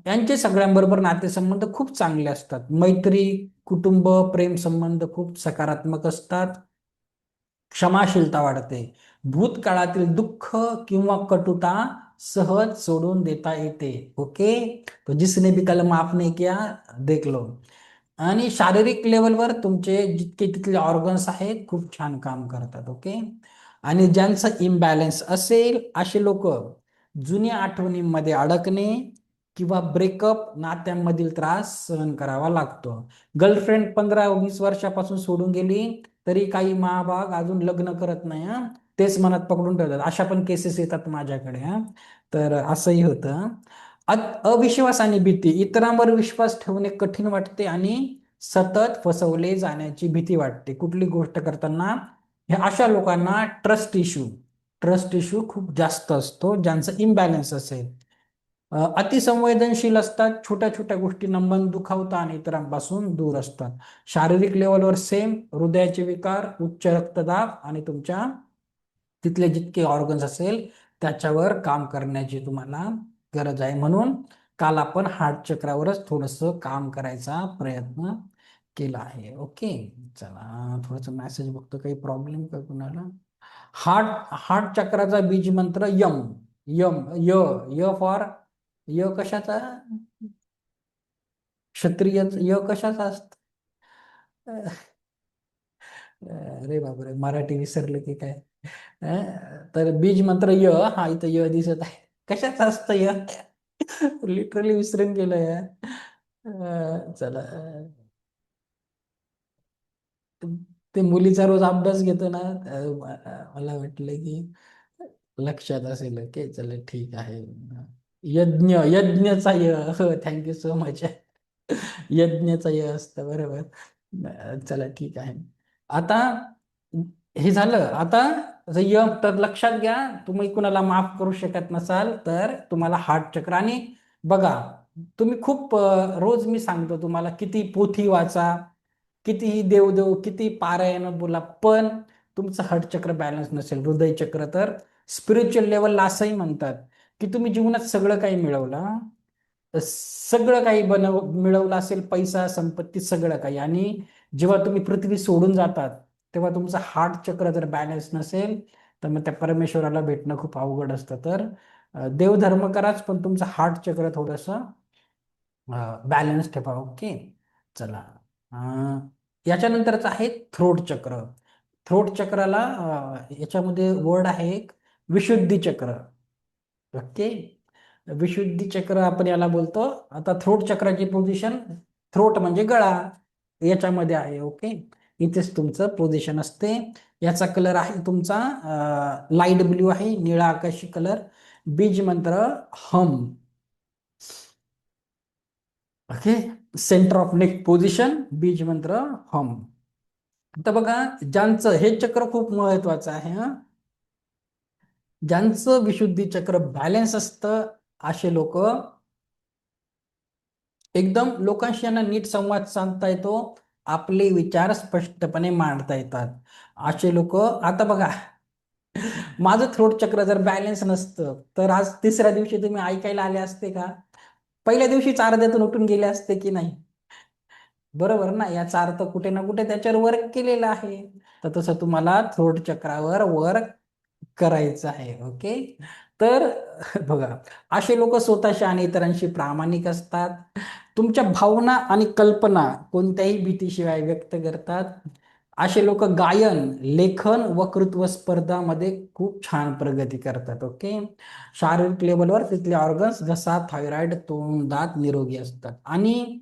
यांचे सगळ्यांबरोबर नातेसंबंध खूप चांगले असतात. मैत्री, कुटुंब, प्रेम संबंध खूप सकारात्मक असतात. क्षमाशीलता वाढते. भूतकाळातील दुःख किंवा कटुता सहज सोडून देता येते. ओके. तो जिसने भी कल माफ नहीं किया, देख लो. आणि शारीरिक लेवलवर तुमचे जितके तिथले ऑर्गन्स आहेत खूप छान काम करतात. ओके. आणि ज्यांचं इम्बॅलन्स असेल असे लोक जुन्या आठवणींमध्ये अडकणे किंवा ब्रेकअप, नात्यांमधील त्रास सहन करावा लागतो. गर्लफ्रेंड 15-20 वर्षापासून सोडून गेली तरी काही महाभाग अजून लग्न करत नाही. हा. तेच मनात पकडून ठेवतात. अशा पण केसेस येतात माझ्याकडे. हा. तर असंही होतं. अविश्वास आणि भीती. इतरांवर विश्वास ठेवणे कठीण वाटते आणि सतत फसवले जाण्याची भीती वाटते कुठली गोष्ट करताना. हे अशा लोकांना ट्रस्ट इश्यू खूप जास्त असतो, ज्यांचं इम्बॅलन्स असेल. अतिसंवेदनशील असतात, छोट्या छोट्या गोष्टींना मन दुखावतात आणि इतरांपासून दूर असतात. शारीरिक लेवलवर सेम, हृदयाचे विकार, उच्च रक्तदाब आणि तुमच्या तिथले जितके ऑर्गन्स असेल त्याच्यावर काम करण्याची तुम्हाला गरज आहे. म्हणून काल आपण हार्ट चक्रावरच थोडस काम करायचा प्रयत्न केला आहे. ओके. चला, थोडस मेसेज बघतो, काही प्रॉब्लेम का कुणाला? हार्ट हार्ट चक्राचा बीज मंत्र यम. यम. य. य फॉर य कशाचा? क्षत्रिय य कशाचा असत? अरे बापरे, मराठी विसरलं की काय? तर बीज मंत्र य. हा, इथं य दिसत आहे. कशाच असतं य? लिटरली विसरून गेलोय. चला. ते मुलीचा रोज अभ्यास घेतो ना, मला वाटलं की लक्षात असेल. ओके. चला, ठीक आहे. यज्ञ. यज्ञचा य. Thank you so much. यज्ञचा य असतं, बरोबर. चला, ठीक आहे. आता हे झालं. आता यम, तर लक्षात घ्या, तुम्ही कुणाला माफ करू शकत नसाल तर तुम्हाला हार्ट चक्र. आणि बघा, तुम्ही खूप रोज मी सांगतो तुम्हाला किती पोथी वाचा, कितीही देवदेव, किती पारायण बोला, पण तुमचं हार्ट चक्र बॅलन्स नसेल, हृदय चक्र, तर स्पिरिच्युअल लेवलला असंही म्हणतात की तुम्ही जीवनात सगळं काही मिळवलं, सगळं काही मिळवलं असेल, पैसा, संपत्ती, सगळं काही, आणि जेव्हा तुम्ही पृथ्वी सोडून जातात तेव्हा तुमचं हार्ट चक्र जर बॅलन्स नसेल तर मग त्या परमेश्वराला भेटणं खूप अवघड असतं. तर देवधर्म कराच, पण तुमचं हार्ट चक्र थोडंसं बॅलन्स ठेवा. ओके. चला. याच्यानंतरच आहे थ्रोट चक्र. थ्रोट चक्राला याच्यामध्ये वर्ड आहे एक विशुद्धी चक्र. ओके, विशुद्धी चक्र आपण याला बोलतो. आता थ्रोट चक्राची पोझिशन, थ्रोट म्हणजे गळा, याच्यामध्ये आहे. ओके, इथेच तुमचं पोझिशन असते. याचा कलर आहे तुमचा लाईट ब्ल्यू आहे, निळा आकाशी कलर. बीज मंत्र हम. Okay, centre of neck position, बीज मंत्र हम. तर बघा, ज्यांचं हे चक्र खूप महत्वाचं आहे हा, ज्यांचं विशुद्धी चक्र बॅलन्स असतं असे लोक एकदम लोकांशी यांना नीट संवाद साधता येतो, आपले विचार स्पष्टपणे मांडता येतात असे लोक. आता बघा, माझं थ्रोट चक्र जर बॅलन्स नसतं तर आज तिसऱ्या दिवशी तुम्ही ऐकायला आले असते का? पहिल्या दिवशीच अर्ध्यातून उठून गेले असते की नाही? बरोबर ना, याचा अर्थ कुठे ना कुठे त्याच्यावर वर्क केलेला आहे. तर तसं तुम्हाला थ्रोट चक्रावर वर्क करायचं आहे. ओके, तर बघा, असे लोक स्वतःशी आणि इतरांशी प्रामाणिक असतात. तुमच्या भावना आणि कल्पना कोणत्याही भीतीशिवाय व्यक्त करतात. असे लोक गायन, लेखन, वक्तृत्व स्पर्धामध्ये खूप छान प्रगती करतात. ओके, शारीरिक लेवलवर तिथले ऑर्गन्स घसा, थायरॉइड, तोंड, दात निरोगी असतात. आणि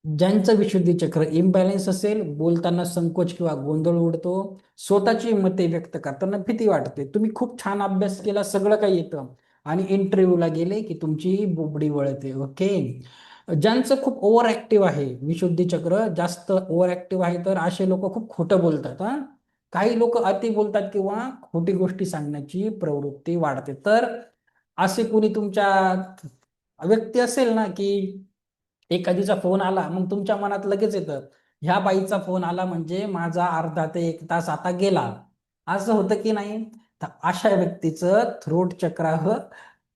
ज्यांचं विशुद्धी चक्र इम्बॅलन्स असेल, बोलताना संकोच किंवा गोंधळ उडतो, स्वतःची मते व्यक्त करताना भीती वाटते. तुम्ही खूप छान अभ्यास केला, सगळं काही येतं, आणि इंटरव्ह्यूला गेले की तुमची बोबडी वळते. ओके, ज्यांचं खूप ओव्हर ऍक्टिव्ह आहे, विशुद्धी चक्र जास्त ओव्हर ऍक्टिव्ह आहे, तर असे लोक खूप खोटं बोलतात हा. काही लोक अति बोलतात किंवा खोटी गोष्टी सांगण्याची प्रवृत्ती वाढते. तर असे कोणी तुमच्या व्यक्ती असेल ना, की एखादीचा फोन आला, मग तुमच्या मनात लगेच येतं, ह्या बाईचा फोन आला म्हणजे माझा अर्धा ते 1 तास आता गेला, असं होतं की नाही? तर अशा व्यक्तीचं थ्रोट चक्र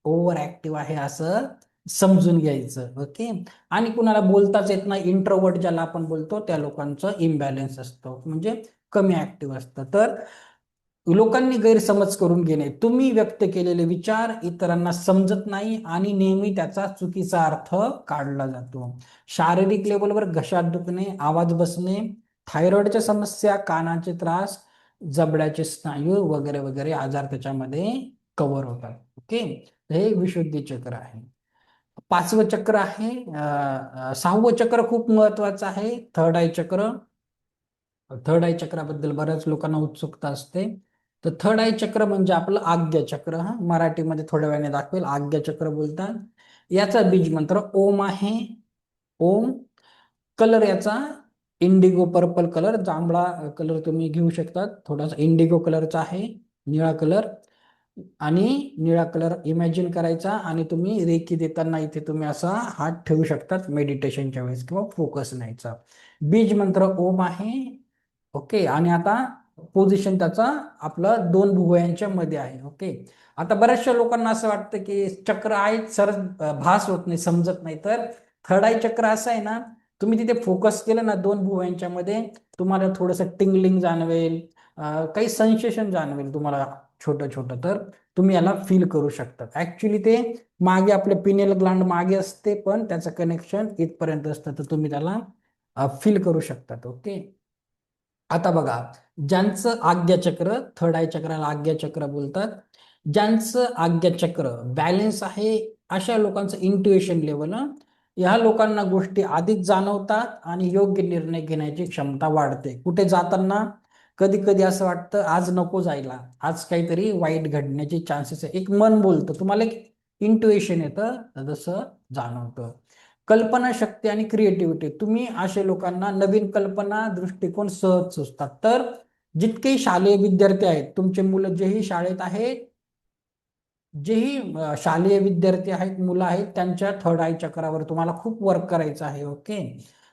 ओव्हर ऍक्टिव्ह आहे असं समजून घ्यायचं. ओके, आणि कुणाला बोलताच येत नाही, इंट्रोवर्ट ज्याला आपण बोलतो, त्या लोकांचं इम्बॅलन्स असतं, म्हणजे कमी ऍक्टिव्ह असतं. तर लोकांनी गैरसमज करून घेणे, तुम्ही व्यक्त केलेले विचार इतरांना समजत नाही आणि नेहमी त्याचा चुकीचा अर्थ काढला जातो. शारीरिक लेवलवर घशात दुखणे, आवाज बसणे, थायरॉइडच्या समस्या, कानाचे त्रास, जबड्याचे स्नायू वगैरे वगैरे आजार त्याच्यामध्ये कव्हर होतात. ओके, हे विशुद्धी चक्र आहे. पाचवं चक्र आहे, 6वं चक्र खूप महत्वाचं आहे, थर्ड आय चक्र. थर्ड आय चक्राबद्दल बऱ्याच लोकांना उत्सुकता असते. तर थर्ड आय चक्र म्हणजे आपलं आज्ञा चक्र. हा, मराठीमध्ये थोड्या वेळाने दाखवेल, आज्ञा चक्र बोलतात. याचा बीज मंत्र ओम आहे. ओम. कलर याचा इंडिगो पर्पल कलर, जांभळा कलर तुम्ही घेऊ शकतात, थोडासा इंडिगो कलरचा आहे, निळा कलर. आणि निळा कलर इमॅजिन करायचा, आणि तुम्ही रेकी देताना इथे तुम्ही असा हात ठेवू शकतात मेडिटेशनच्या वेळेस, किंवा फोकस न्यायचा. बीज मंत्र ओम आहे. ओके, आणि आता पोझिशन त्याचा आपलं 2 भुवयांच्या मध्ये आहे. ओके, आता बऱ्याचशा लोकांना असं वाटतं की चक्र आहे सर, भास होत नाही, समजत नाही. तर थर्ड आय चक्र असं आहे ना, तुम्ही तिथे फोकस केलं ना 2 भुवयांच्या मध्ये, तुम्हाला थोडंसं टिंगलिंग जाणवेल, काही सेन्सेशन जाणवेल तुम्हाला, छोटं छोटं. तर तुम्ही याला फील करू शकता. ऍक्च्युली ते मागे आपले पिनेल ग्लँड मागे असते, पण त्याचं कनेक्शन इथपर्यंत असतं, तर तुम्ही त्याला फील करू शकतात. ओके, आता बघा, ज्यांचं आज्ञाचक्र, थर्ड आय चक्राला आज्ञाचक्र बोलतात, ज्यांचं आज्ञाचक्र बॅलन्स आहे, अशा लोकांचं इंट्युएशन लेवल, ह्या लोकांना गोष्टी अधिक जाणवतात आणि योग्य निर्णय घेण्याची क्षमता वाढते. कुठे जाताना कधी कधी असं वाटतं आज नको जायला, आज काहीतरी वाईट घडण्याचे चान्सेस आहे, एक मन बोलतं तुम्हाला, एक इंट्युएशन येतं, तसं जाणवतं. कल्पना शक्ती आणि क्रिएटिव्हिटी, तुम्ही असे लोकांना नवीन कल्पना, दृष्टिकोन सहज सुचतात. तर जितकेही शालेय विद्यार्थी आहेत, तुमचे मुलं जेही शाळेत आहेत, जेही शालेय विद्यार्थी आहेत, मुलं आहेत, त्यांच्या थर्ड आय चक्रावर तुम्हाला खूप वर्क करायचं आहे. ओके,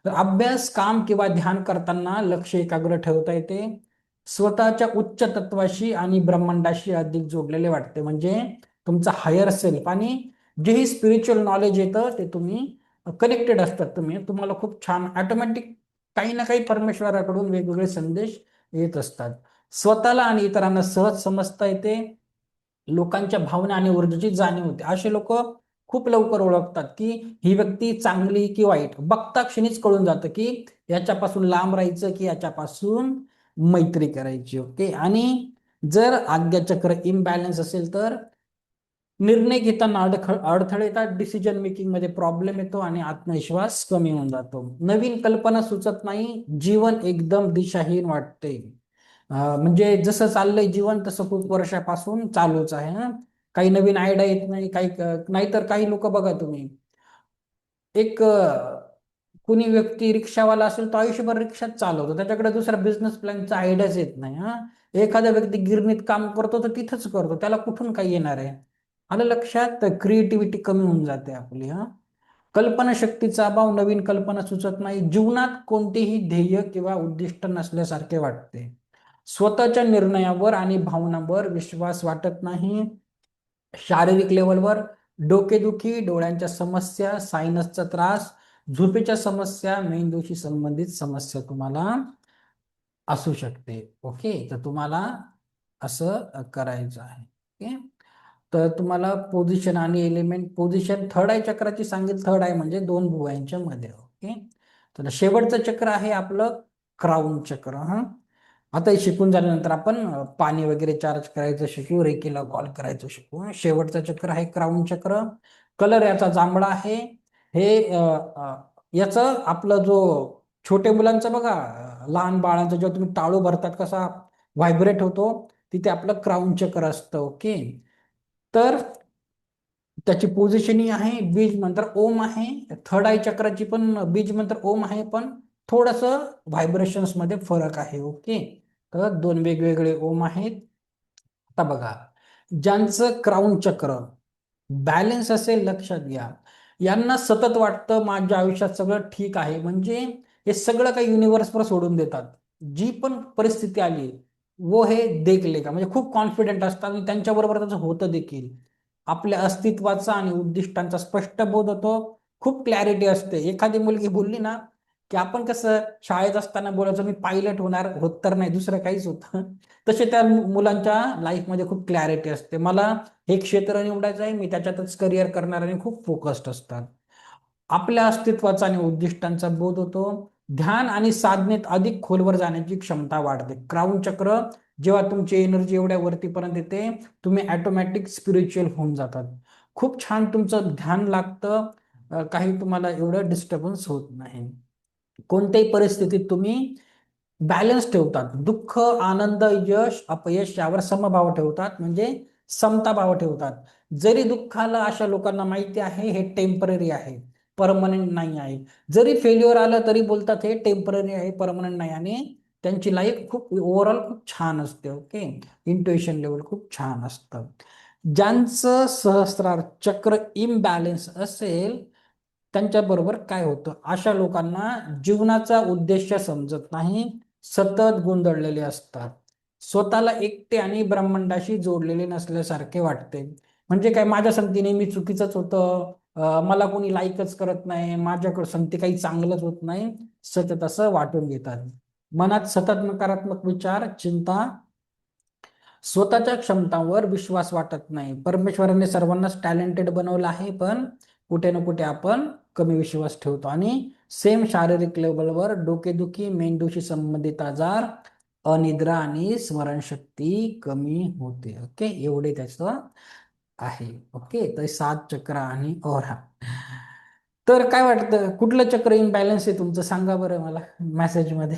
तर अभ्यास, काम किंवा ध्यान करताना लक्ष एकाग्र ठेवता येते, स्वतःच्या उच्च तत्वाशी आणि ब्रह्मांडाशी अधिक जोडलेले वाटते, म्हणजे तुमचा हायर सेल्फ आणि जेही स्पिरिच्युअल नॉलेज येतं ते तुम्ही कनेक्टेड असतात. तुम्हाला खूप छान ऑटोमॅटिक काही ना काही परमेश्वराकडून वेगवेगळे संदेश येत असतात. स्वतःला आणि इतरांना सहज समजता येते, लोकांच्या भावना आणि ऊर्जेची जाणीव होते. असे लोक खूप लवकर ओळखतात की ही व्यक्ती चांगली की वाईट. बघता क्षणीच कळून जातं की याच्यापासून लांब राहायचं की याच्यापासून मैत्री करायची. ओके. आणि जर आज्ञाचक्र इम्बॅलन्स असेल तर निर्णय घेताना अडथळे येतात, डिसिजन मेकिंग मध्ये प्रॉब्लेम येतो आणि आत्मविश्वास कमी होऊन जातो. नवीन कल्पना सुचत नाही, जीवन एकदम दिशाहीन वाटते. म्हणजे जसं चाललंय जीवन तसं खूप वर्षापासून चालूच आहे ना. काही नवीन आयडिया येत नाही, काही नाहीतर काही लोक बघा तुम्ही, एक कुणी व्यक्ती रिक्षावाला असेल तो आयुष्यभर रिक्षाच चालवतो, त्याच्याकडे दुसरा बिझनेस प्लॅनचा आयडियाच येत नाही. हा. एखादा व्यक्ती गिरणीत काम करतो तर तिथंच करतो, त्याला कुठून काही येणार आहे. आलं लक्षात. क्रिएटिव्हिटी कमी होऊन जाते आपली. हा. कल्पना शक्तीचा अभाव, नवीन कल्पना सुचत नाही, जीवनात कोणतेही ध्येय किंवा उद्दिष्ट नसल्यासारखे वाटते. स्वतःच्या निर्णयावर आणि भावनांवर विश्वास वाटत नाही. शारीरिक लेवलवर डोकेदुखी, डोळ्यांच्या समस्या, सायनसचा त्रास, झोपेच्या समस्या, मेंदूशी संबंधित समस्या तुम्हाला असू शकते. ओके. तर तुम्हाला असं करायचं आहे. ओके. तर तुम्हाला पोझिशन आणि एलिमेंट, पोझिशन थर्ड आय चक्राची सांगितलं. थर्ड आय म्हणजे दोन भुवयांच्या मध्ये. ओके. तर शेवटचं चक्र आहे आपलं क्राऊन चक्र. हा. आता हे शिकून झाल्यानंतर आपण पाणी वगैरे चार्ज करायचं शिकू, रेकीला कॉल करायचं शिकू. शेवटचं चक्र आहे क्राऊन चक्र. कलर याचा जांभळा आहे. हे याचं आपलं जो छोटे मुलांचं बघा, लहान बाळांचं जेव्हा तुम्ही टाळू भरतात कसा व्हायब्रेट होतो, तिथे आपलं क्राऊन चक्र असतं. ओके. तर त्याची पोझिशनिंग आहे, बीज मंत्र ओम आहे. थर्ड आय चक्राची पण बीज मंत्र ओम आहे, पण थोडस व्हायब्रेशन्स मध्ये फरक आहे. ओके. तर दोन वेगवेगळे ओम आहेत. आता बघा, ज्यांचं क्राऊन चक्र बॅलन्स असेल, लक्षात घ्या, यांना सतत वाटतं माझ्या आयुष्यात सगळं ठीक आहे. म्हणजे हे सगळं काही युनिव्हर्सवर सोडून देतात. जी पण परिस्थिती आली वो हे देख लेगा, म्हणजे खूप कॉन्फिडेंट असतात आणि त्यांच्याबरोबर त्याचं होतं देखील. आपल्या अस्तित्वाचा आणि उद्दिष्टांचा स्पष्ट बोध होतो. खूप क्लॅरिटी असते. एखादी मुलगी बोलली ना की आपण कसं शाळेत असताना बोलायचं मी पायलट होणार, होत तर नाही, दुसरं काहीच होतं. तसे त्या मुलांच्या लाईफमध्ये खूप क्लॅरिटी असते. मला हे क्षेत्र निवडायचं आहे, मी त्याच्यातच करिअर करणार आणि खूप फोकस्ड असतात. आपल्या अस्तित्वाचा आणि उद्दिष्टांचा बोध होतो. ध्यान आणि साधनेत अधिक खोलवर जाण्याची क्षमता वाढते. क्राऊन चक्र जेव्हा तुमची एनर्जी एवढ्या वरतीपर्यंत येते, तुम्ही ऑटोमॅटिक स्पिरिच्युअल होऊन जातात. खूप छान तुमचं ध्यान लागतं. काही तुम्हाला एवढं डिस्टर्बन्स होत नाही. कोणत्याही परिस्थितीत तुम्ही बॅलन्स ठेवतात. दुःख, आनंद, यश, अपयश यावर समभाव ठेवतात, म्हणजे समताभाव ठेवतात. जरी दुःख आलं, अशा लोकांना माहिती आहे हे टेम्पररी आहे, परमनंट नाही आहे. जरी फेल्युअर आलं तरी बोलतात हे टेम्पररी आहे, परमनंट नाही. आणि त्यांची लाईफ खूप ओव्हरऑल खूप छान असते. ओके. इंट्युएशन लेवल खूप छान असतं. ज्यांचं सहस्रार चक्र इम्बॅलन्स असेल त्यांच्याबरोबर काय होतं, अशा लोकांना जीवनाचा उद्देश समजत नाही, सतत गोंधळलेले असतात. स्वतःला एकटे आणि ब्रह्मांडाशी जोडलेले नसल्यासारखे वाटते. म्हणजे काय, माझ्या संगतीने मी चुकीचंच होतं, मला कोणी लाईकच करत नाही, माझ्याकडे संगती काही चांगलंच होत नाही, सतत असं वाटून घेतात. मनात सतत नकारात्मक विचार, चिंता, स्वतःच्या क्षमतांवर विश्वास वाटत नाही. परमेश्वराने सर्वांनाच टॅलेंटेड बनवलं आहे, पण कुठे ना कुठे आपण कमी विश्वास ठेवतो. आणि सेम शारीरिक लेवलवर डोकेदुखी, मेंदूशी संबंधित आजार, अनिद्रा आणि स्मरणशक्ती कमी होते. ओके. एवढे त्याचं आहे. ओके. तर 7 चक्र आणि ओरा. तर काय वाटतं, कुठलं चक्र इम्बॅलन्स आहे तुमचं, सांगा बरं मला मेसेज मध्ये.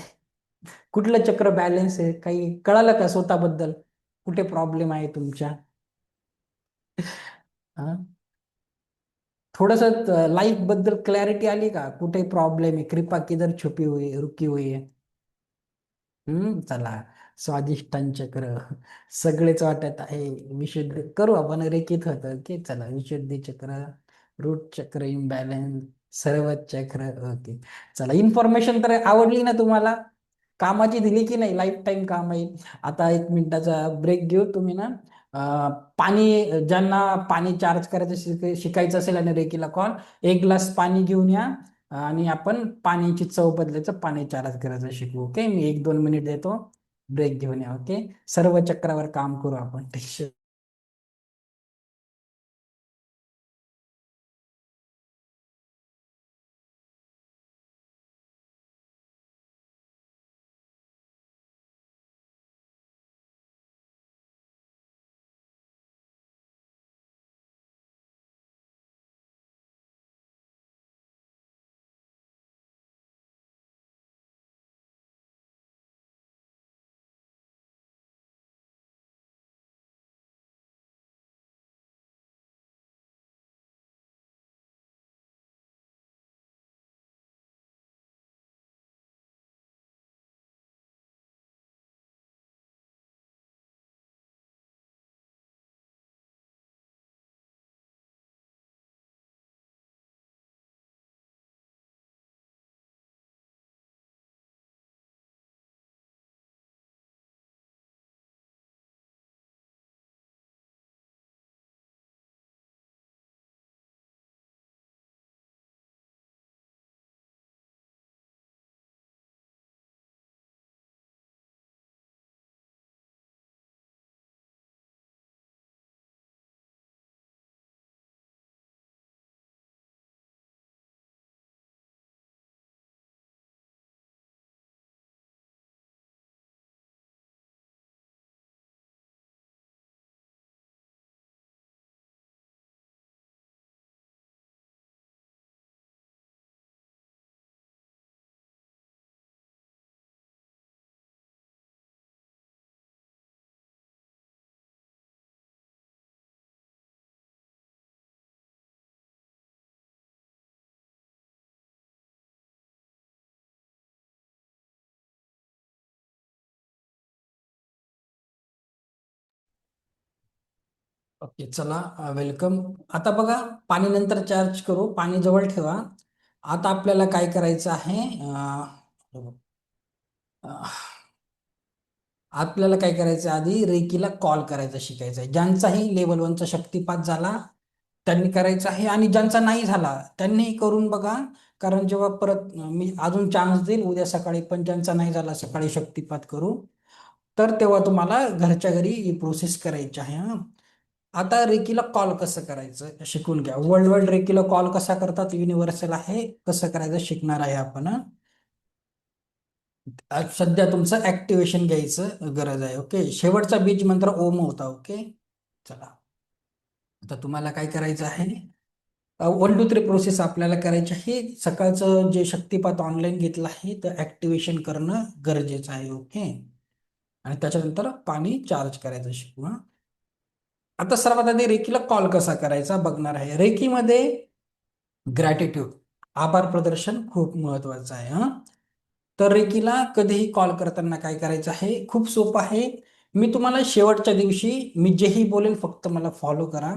कुठलं चक्र बॅलन्स आहे, काही कळालं का स्वतःबद्दल, कुठे प्रॉब्लेम आहे तुमच्या. थोडस लाईफ बद्दल क्लॅरिटी आली का, कुठे प्रॉब्लेम आहे, कृपा किधर छुपी हुई है, रुकी हुई है. चला. स्वादिष्टान चक्र सगळेच वाटत आहे. विशुद्ध करू आपण, रेखित होतं की चला, विशुद्धी चक्र, रूट चक्र इम्बॅलन्स, सर्व चक्र. ओके. चला, इन्फॉर्मेशन तर आवडली ना तुम्हाला, कामाची दिली की नाही, लाईफ टाईम काम येईल. आता 1 मिनिटाचा ब्रेक घेऊ. तुम्ही ना पाणी, ज्यांना पाणी चार्ज करायचं शिकायचं असेल आणि रेकीला कॉल, 1 ग्लास पाणी घेऊन या आणि आपण पाण्याची चव बदलायचं, पाणी चार्ज करायचं शिकू. ओके. मी 1-2 मिनिट देतो, ब्रेक घेऊन या. ओके. सर्व चक्रावर काम करू आपण. ठीक आहे. ओके चला, वेलकम. आता बघा, पाणी नंतर चार्ज करू, पाणी जवळ ठेवा. आता आपल्याला काय करायचं आहे, आपल्याला काय करायचं, आधी रेकीला कॉल करायचं शिकायचं आहे. ज्यांचाही लेवल 1चा शक्तिपात झाला त्यांनी करायचं आहे, आणि ज्यांचा नाही झाला त्यांनी करून बघा. कारण जेव्हा परत मी अजून चान्स देईल उद्या सकाळी, पण ज्यांचा नाही झाला सकाळी शक्तिपात करू, तर तेव्हा तुम्हाला घरच्या घरी ही प्रोसेस करायची आहे. हा, आता रेकीला कॉल कसं करायचं शिकून घ्या. वर्ल्ड वाईड रेकीला कॉल कसा करतात, युनिव्हर्सल आहे, कसं करायचं शिकणार आहे आपण. हा. आज सध्या तुमचं ऍक्टिव्हेशन घ्यायचं गरज आहे. ओके, शेवटचा बीज मंत्र ओम होता. ओके, चला. आता तुम्हाला काय करायचं आहे, 1 2 3 प्रोसेस आपल्याला करायची आहे. सकाळचं जे शक्तिपात ऑनलाईन घेतलं आहे तर ऍक्टिव्हेशन करणं गरजेचं आहे. ओके, आणि त्याच्यानंतर पाणी चार्ज करायचं शिकू. हा. आता सर्वात आधी रेकीला कॉल कसा करायचा बघणार आहे. रेकीमध्ये ग्रॅटिट्यूड, आभार प्रदर्शन खूप महत्वाचं आहे. हा, तर रेकीला कधीही कॉल करताना काय करायचं आहे, खूप सोपं आहे. मी तुम्हाला शेवटच्या दिवशी मी जेही बोलेल फक्त मला फॉलो करा.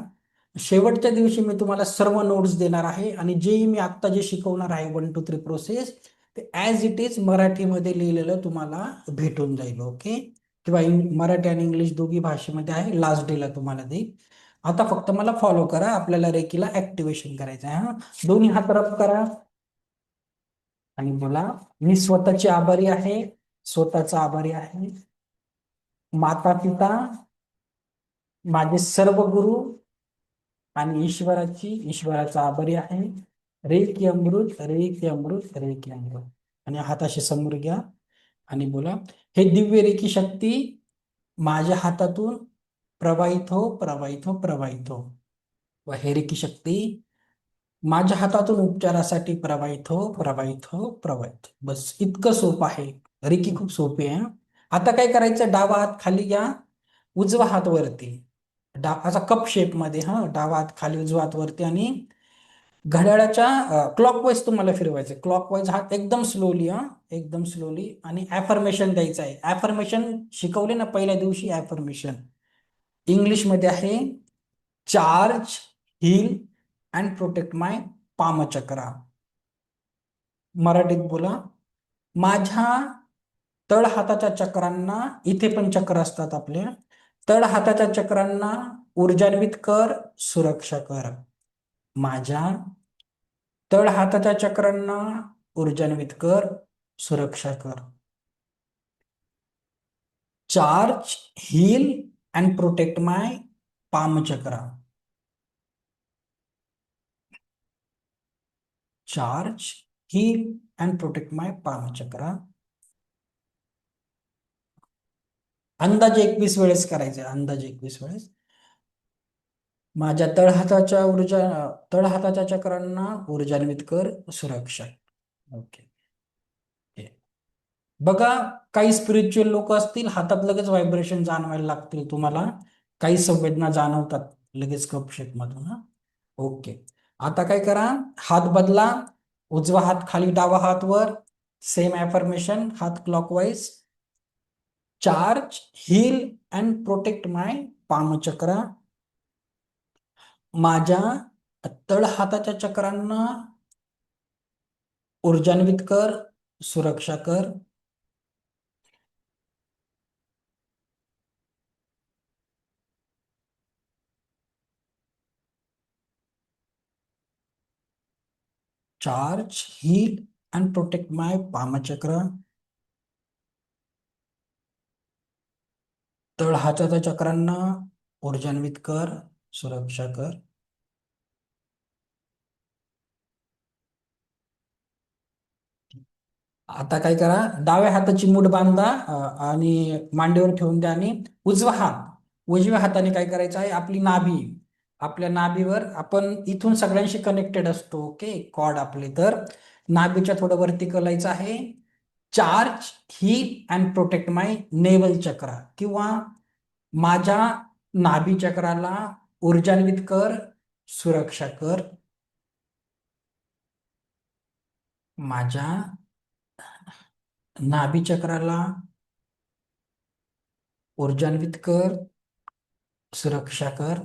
शेवटच्या दिवशी मी तुम्हाला सर्व नोट्स देणार आहे, आणि जेही मी आत्ता जे शिकवणार आहे 1 2 3 प्रोसेस, ते ॲज इट इज मराठीमध्ये लिहिलेलं तुम्हाला भेटून जाईल. ओके, किंवा मराठी आणि इंग्लिश दोघी भाषेमध्ये आहे, लास्ट डेला तुम्हाला देईल. आता फक्त मला फॉलो करा, आपल्याला रेकीला ऍक्टिव्हेशन करायचं आहे. हा, दोन्ही हात रब करा आणि बोला, मी स्वतःची आभारी आहे, स्वतःचा आभारी आहे. माता पिता, माझे सर्व गुरु आणि ईश्वराचा आभारी आहे. रे की अमृत, रे की अमृत, रे की अमृत. आणि हाताशी समोर घ्या आणि बोला, हे दिव्य रेकी शक्ती माझ्या हातातून प्रवाहित हो, प्रवाहित हो, प्रवाहित हो. व हे रेकी शक्ती माझ्या हातातून उपचारासाठी प्रवाहित हो, प्रवाहित हो, प्रवाहित हो. बस इतकं सोपं आहे. रेकी खूप सोपी आहे. आता काय करायचं, डावा हात खाली घ्या, उजवा हात वरती, असा कप शेप मध्ये. हा, डावा हात खाली, उजवा हात वरती, आणि घड्याळाच्या क्लॉकवाईज तुम्हाला फिरवायचं. क्लॉकवाईज हात एकदम स्लोली. हा, एकदम स्लोली. आणि ॲफर्मेशन द्यायचं आहे. ॲफर्मेशन शिकवले ना पहिल्या दिवशी, ॲफर्मेशन इंग्लिशमध्ये आहे, चार्ज, हील अँड प्रोटेक्ट माय पामचक्रा. मराठीत बोला, माझ्या तळ हाताच्या चक्रांना, इथे पण चक्र असतात आपल्या, तळ हाताच्या चक्रांना ऊर्जान्वित कर, सुरक्षा कर. माझ्या तळ हाताच्या चक्रांना ऊर्जान्वित कर, सुरक्षा कर. Charge, heal and protect my पामचक्रा. Charge, heal and protect माय पामचक्रा. अंदाजे 21 वेळेस करायचे, अंदाजे 21 वेळेस. माझ्या तळहाताच्या चक्रांना ऊर्जान्वित कर, सुरक्षा. ओके. बघा, काही स्पिरिच्युअल लोक असतील, हातात लगेच व्हायब्रेशन जाणवायला लागतील तुम्हाला, काही संवेदना जाणवतात लगेच कपशेप मधून. हा, ओके. आता काय करा, हात बदला, उजवा हात खाली, डावा हात वर, सेम ॲफर्मेशन, हात clockwise. Charge, heal and protect माय पामचक्रा. माझ्या तळ हाताच्या चक्रांना ऊर्जान्वित कर, सुरक्षा कर. चार्ज, हील अँड प्रोटेक्ट माय पामचक्र. तळ हाताच्या चक्रांना ऊर्जान्वित कर, सुरक्षा कर. आता काय करा, डाव्या हाताची मूठ बांधा, आणि मांडीवर ठेवून द्या, आणि उजव्या हाताने काय करायचं आहे, आपली नाभी, आपल्या नाभीवर, आपण इथून सगळ्यांशी कनेक्टेड असतो. ओके, कॉर्ड आपले, तर नाभीच्या थोडं वरती करायचं आहे. Charge, heal and protect my navel chakra, किंवा माझ्या नाभी चक्राला ऊर्जान्वित कर, सुरक्षा कर. माझ्या नाभी चक्राला ऊर्जान्वित कर, सुरक्षा कर.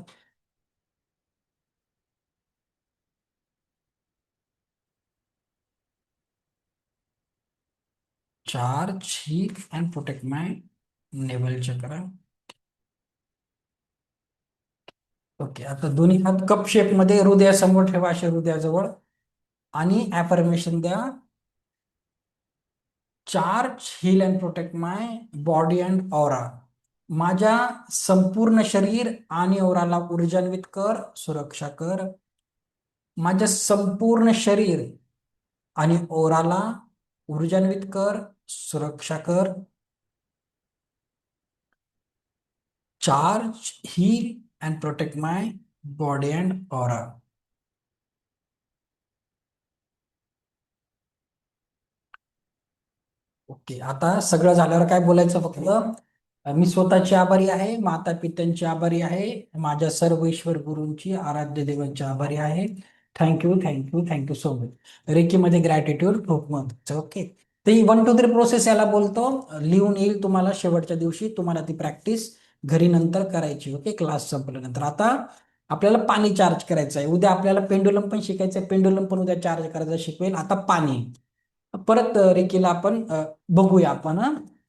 Charge heal and protect my navel chakra. Okay, आता दोन्ही हात कप शेप मध्ये हृदयासमोर ठेवा, असे हृदयाजवळ, आणि ऍफर्मेशन द्या. Charge heal and protect my body and aura. माझ्या संपूर्ण शरीर आणि ओराला ऊर्जान्वित कर, सुरक्षा कर. माझ्या संपूर्ण शरीर आणि ओराला ऊर्जान्वित कर, सुरक्षा कर. Charge heal and protect my body and aura. Okay, आता सगळं झाल्यावर काय बोलायचं फक्त, मी स्वतःची आभारी आहे, माता पित्यांची आभारी आहे, माझ्या सर्व ईश्वर गुरूंची, आराध्य देवांची आभारी आहे. Thank you, thank you, thank you so much. रेकीमध्ये ग्रॅटिट्यूड खूप महत्वाचं. ओके, तर ही 1 2 3 प्रोसेस याला बोलतो. लिहून येईल तुम्हाला शेवटच्या दिवशी, तुम्हाला ती प्रॅक्टिस घरी नंतर करायची. ओके, क्लास संपल्यानंतर. आता आपल्याला पाणी चार्ज करायचं आहे. उद्या आपल्याला पेंडुलम पण शिकायचं आहे, पेंडुलम पण उद्या चार्ज करायचं शिकवेल. आता पाणी परत रेकीला आपण बघूया आपण.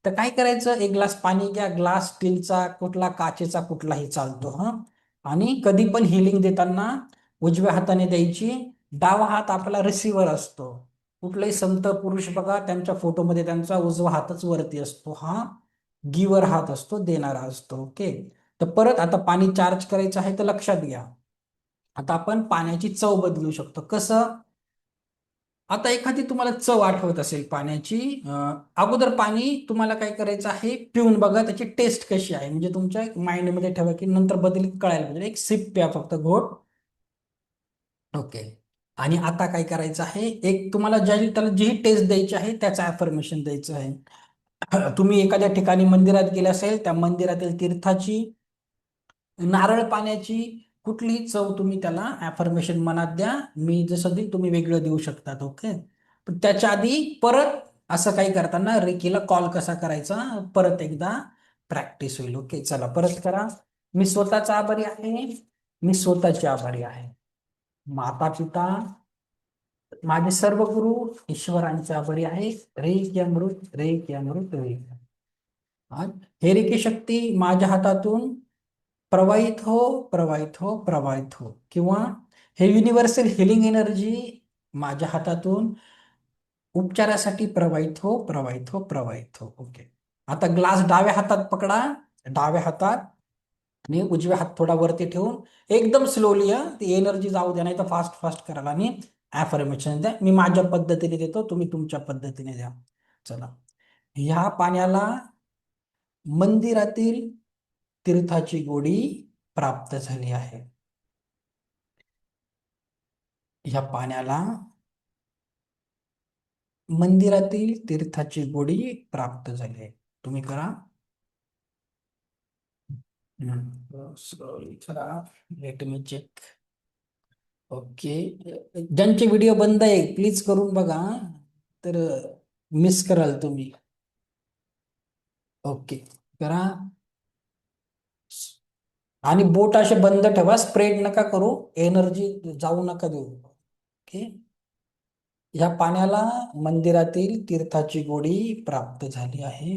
तर काय करायचं, एक ग्लास पाणी घ्या, ग्लास स्टीलचा कुठला, काचेचा कुठलाही चालतो. आणि कधी पण हिलिंग देताना उजव्या हाताने द्यायची. डावा हात आपला रिसिव्हर असतो. कुठलाही संत पुरुष बघा, त्यांच्या फोटोमध्ये त्यांचा उजवा हातच वरती असतो, हा गिवर हात असतो, देणारा असतो. ओके, तर परत आता पाणी चार्ज करायचं आहे, तर लक्षात घ्या. आता आपण पाण्याची चव बदलू शकतो. कसं, आता एखादी तुम्हाला चव आठवत असेल पाण्याची, अगोदर पाणी तुम्हाला काय करायचं आहे, पिऊन बघा त्याची टेस्ट कशी आहे, म्हणजे तुमच्या माइंडमध्ये ठेवा, की नंतर बदल कळायला पाहिजे. एक सिप प्या फक्त, घोट. ओके, आणि आता काय करायचं आहे, एक तुम्हाला त्याला जी टेस्ट द्यायची आहे त्याचं अफर्मेशन द्यायचं आहे. तुम्ही एखाद्या ठिकाणी मंदिरात गेले असेल, त्या मंदिरातील तीर्थाची, नारळ पाण्याची, कुठलीही चव तुम्ही त्याला अफर्मेशन मनात द्या. मी जसं देईल तुम्ही वेगळं देऊ शकतात. ओके, पण त्याच्या आधी परत असं काही करताना रेकीला कॉल कसा करायचा, परत एकदा प्रॅक्टिस होईल. ओके, चला परत करा. मी स्वतःचा आभारी आहे, मी स्वतःची आभारी आहे. माता पिता, माझे सर्व गुरु, ईश्वरांचे आभारी आहे. रे की अमृत, रे की अमृत, रे की. हा, हे रेकी शक्ती माझ्या हातातून प्रवाहित हो, प्रवाहित हो, प्रवाहित हो. किंवा हे युनिव्हर्सल हिलिंग एनर्जी माझ्या हातातून उपचारासाठी प्रवाहित हो, प्रवाहित हो, प्रवाहित हो. ओके, आता ग्लास डाव्या हातात पकडा, डाव्या हातात, आणि उजव्या हात थोडा वरती ठेवून एकदम स्लोली, ती एनर्जी जाऊ द्या, नाही तर फास्ट फास्ट करायला, आणि ऍफर्मेशन द्या. मी माझ्या पद्धतीने देतो, तुम्ही तुमच्या पद्धतीने द्या. चला, ह्या पाण्याला मंदिरातील तीर्थाची गोडी प्राप्त झाली आहे. ह्या पाण्याला मंदिरातील तीर्थाची गोडी प्राप्त झाली आहे. तुम्ही करा. स्लोली करा. Let me check. ओके, ज्यांचे व्हिडिओ बंद आहे प्लीज करून बघा, तर मिस कराल तुम्ही. ओके, करा. आणि बोट असे बंद ठेवा, स्प्रेड नका करू, एनर्जी जाऊ नका देऊ. ओके, ह्या पाण्याला मंदिरातील तीर्थाची गोडी प्राप्त झाली आहे.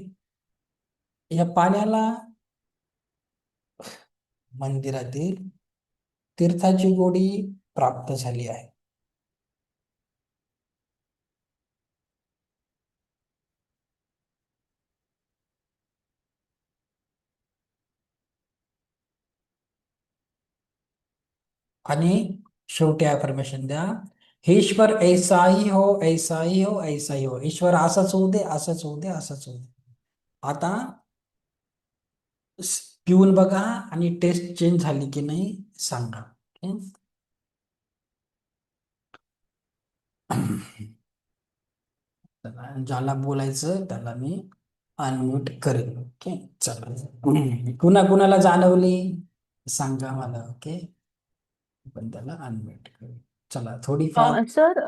या पाण्याला मंदिरातील तीर्थाची गोडी प्राप्त झाली आहे. आणि शेवटी अफर्मेशन द्या, हे ईश्वर ऐसाही हो, ऐसाही हो, ऐसाही हो. ईश्वर असंच होऊ दे, असंच होऊ दे, असंच होऊ दे. आता पिऊन बघा, आणि टेस्ट चेंज झाली की नाही सांगा. ओके? चला, ज्याला बोलायचं त्याला मी अनम्यूट करेल. ओके, चला. कुणा कुणाला जाणवली सांगा मला. ओके, पण त्याला अनम्यूट करेल. चला, थोडीफार.
सर,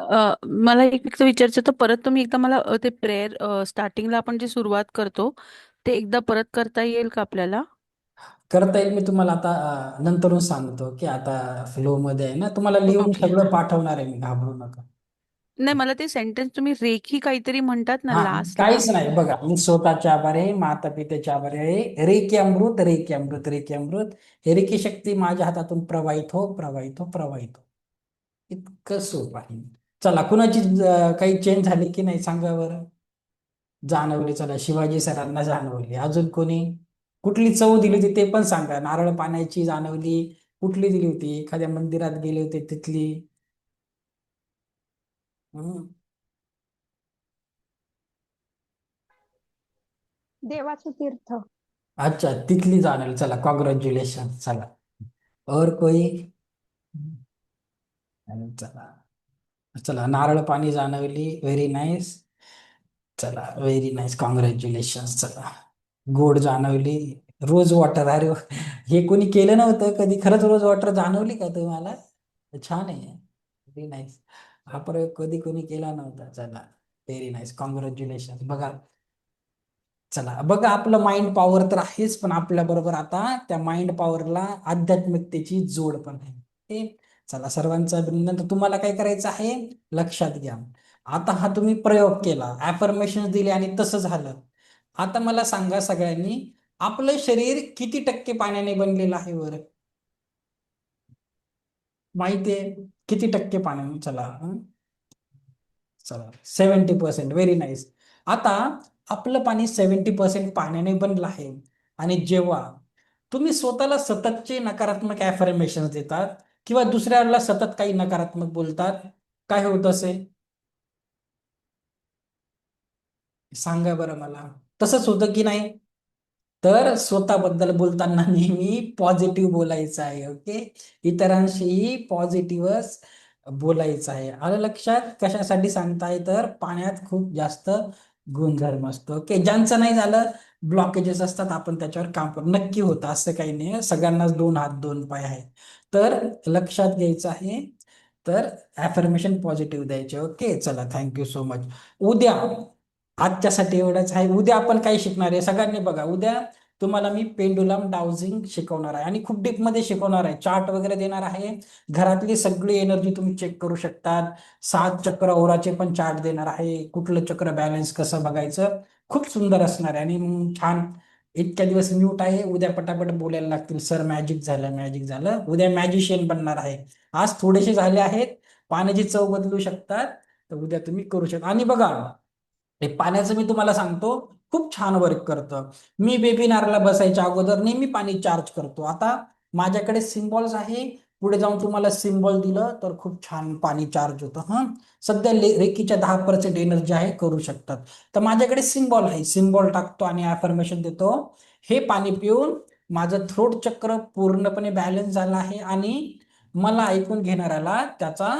मला एक फक्त विचारायचं होतं. परत तुम्ही एकदा मला ते प्रेयर स्टार्टिंगला आपण जे सुरुवात करतो ते एकदा परत करता येईल का आपल्याला?
करता येईल, मी तुम्हाला आता नंतरून सांगतो, की आता फ्लो मध्ये आहे ना, तुम्हाला लिहून
ओके.
सगळं पाठवणार आहे मी, घाबरू नका.
नाही, मला ते सेंटेन्स तुम्ही रेखी काहीतरी म्हणतात ना
हा,
लास्टला.
काहीच नाही बघा. मी स्वतःच्या आभारी आहे, माता पित्याच्या आभारी आहे. रेकी अमृत, रेकी अमृत, रेकी अमृत. हे रेकी शक्ती माझ्या हातातून प्रवाहित हो, प्रवाहित हो, प्रवाहित हो. इतकं सोपं आहे. चला, कुणाची काही चेंज झाली की नाही सांगा बरं. जाणवली, चला शिवाजी सरांना जाणवली. अजून कोणी कुठली चव दिली होती ते पण सांगा. नारळ पाण्याची जाणवली, कुठली दिली होती, एखाद्या मंदिरात गेले होते तिथली. हम्म.
देवाचं तीर्थ.
अच्छा, तिथली जाणवली. चला, कॉंग्रॅच्युलेशन. चला, और कोई. चला, चला, नारळ पाणी जाणवली. Very nice. चला, व्हेरी नाईस, कॉंग्रॅच्युलेशन. चला, गोड जाणवली. रोज वॉटर, अरे वा. हे कोणी केलं नव्हतं कधी. खरंच रोज वॉटर जाणवली का तुम्हाला? छान आहे, व्हेरी नाईस. हा प्रयोग कधी कोणी केला नव्हता. चला, व्हेरी नाईस, कॉंग्रॅच्युलेशन. बघा, चला बघा, आपलं माइंड पॉवर तर आहेच, पण आपल्या बरोबर आता त्या माइंड पॉवरला आध्यात्मिकतेची जोड पण आहे. ओके. चला, सर्वांचं अभिनंदन. तर तुम्हाला काय करायचं आहे, लक्षात घ्या. आता हा तुम्ही प्रयोग केला, ऍफर्मेशन दिले आणि तसं झालं. आता मला सांगा सगळ्यांनी, आपलं शरीर किती टक्के पाण्याने बनलेलं आहे बरं? माहितीये किती टक्के पाण्याने? चला, चला, 70%. Very nice. आता आपलं पाणी 70% पाण्याने बनलं आहे. आणि जेव्हा तुम्ही स्वतःला सततचे नकारात्मक ऍफर्मेशन देतात किंवा दुसऱ्याला सतत काही नकारात्मक बोलतात, काय होत असेल सांगा बरं मला. तसंच होतं की नाही? तर स्वतःबद्दल बोलताना नेहमी पॉझिटिव्ह बोलायचं आहे. ओके. इतरांशीही पॉझिटिव्हच बोलायचं आहे. आलं लक्षात? कशासाठी सांगताय, तर पाण्यात खूप जास्त गुणधर्म असतो. ओके. ज्यांचं नाही झालं, ब्लॉकेजेस असतात, आपण त्याच्यावर काम करू. नक्की होतं, असं काही नाही. सगळ्यांनाच दोन हात दोन पाय आहे. तर लक्षात घ्यायचं आहे. तर ॲफर्मेशन पॉझिटिव्ह द्यायचे. ओके. चला, थँक्यू सो मच. उद्या, आजच्यासाठी एवढंच आहे. उद्या आपण काय शिकणार आहे सगळ्यांनी बघा. उद्या तुम्हाला मी पेंडुलम डाउजिंग शिकवणार आहे आणि खूप डीप मध्ये शिकवणार आहे. चार्ट वगैरे देणार आहे. घरातली सगळी एनर्जी तुम्ही चेक करू शकतात. 7 चक्र ओराचे पण चार्ट देणार आहे. कुठलं चक्र बॅलन्स कसं बघायचं, खूप सुंदर असणार आहे. आणि छान. इतक्या दिवस म्यूट आहे, उद्या पटापट बोलायला लागतील. सर मॅजिक झालं, मॅजिक झालं. उद्या मॅजिशियन बनणार आहे. आज थोडेसे झाले आहेत, पाण्याची चव बदलू शकतात. तर उद्या तुम्ही करू शकता. आणि बघा, हे पाण्याचं मी तुम्हाला सांगतो, खूप छान वर्क करतं. मी वेबिनारला बसायच्या अगोदर नेहमी पाणी चार्ज करतो. आता माझ्याकडे सिम्बॉल्स आहे. पुढे जाऊन तुम्हाला सिम्बॉल दिलं तर खूप छान पाणी चार्ज होतं. सध्या रेकीच्या 10% एनर्जी आहे, करू शकतात. तर माझ्याकडे सिम्बॉल आहे, सिम्बॉल टाकतो आणि ॲफर्मेशन देतो. हे पाणी पिऊन माझं थ्रोट चक्र पूर्णपणे बॅलन्स झालं आहे आणि मला ऐकून घेणाऱ्याला त्याचा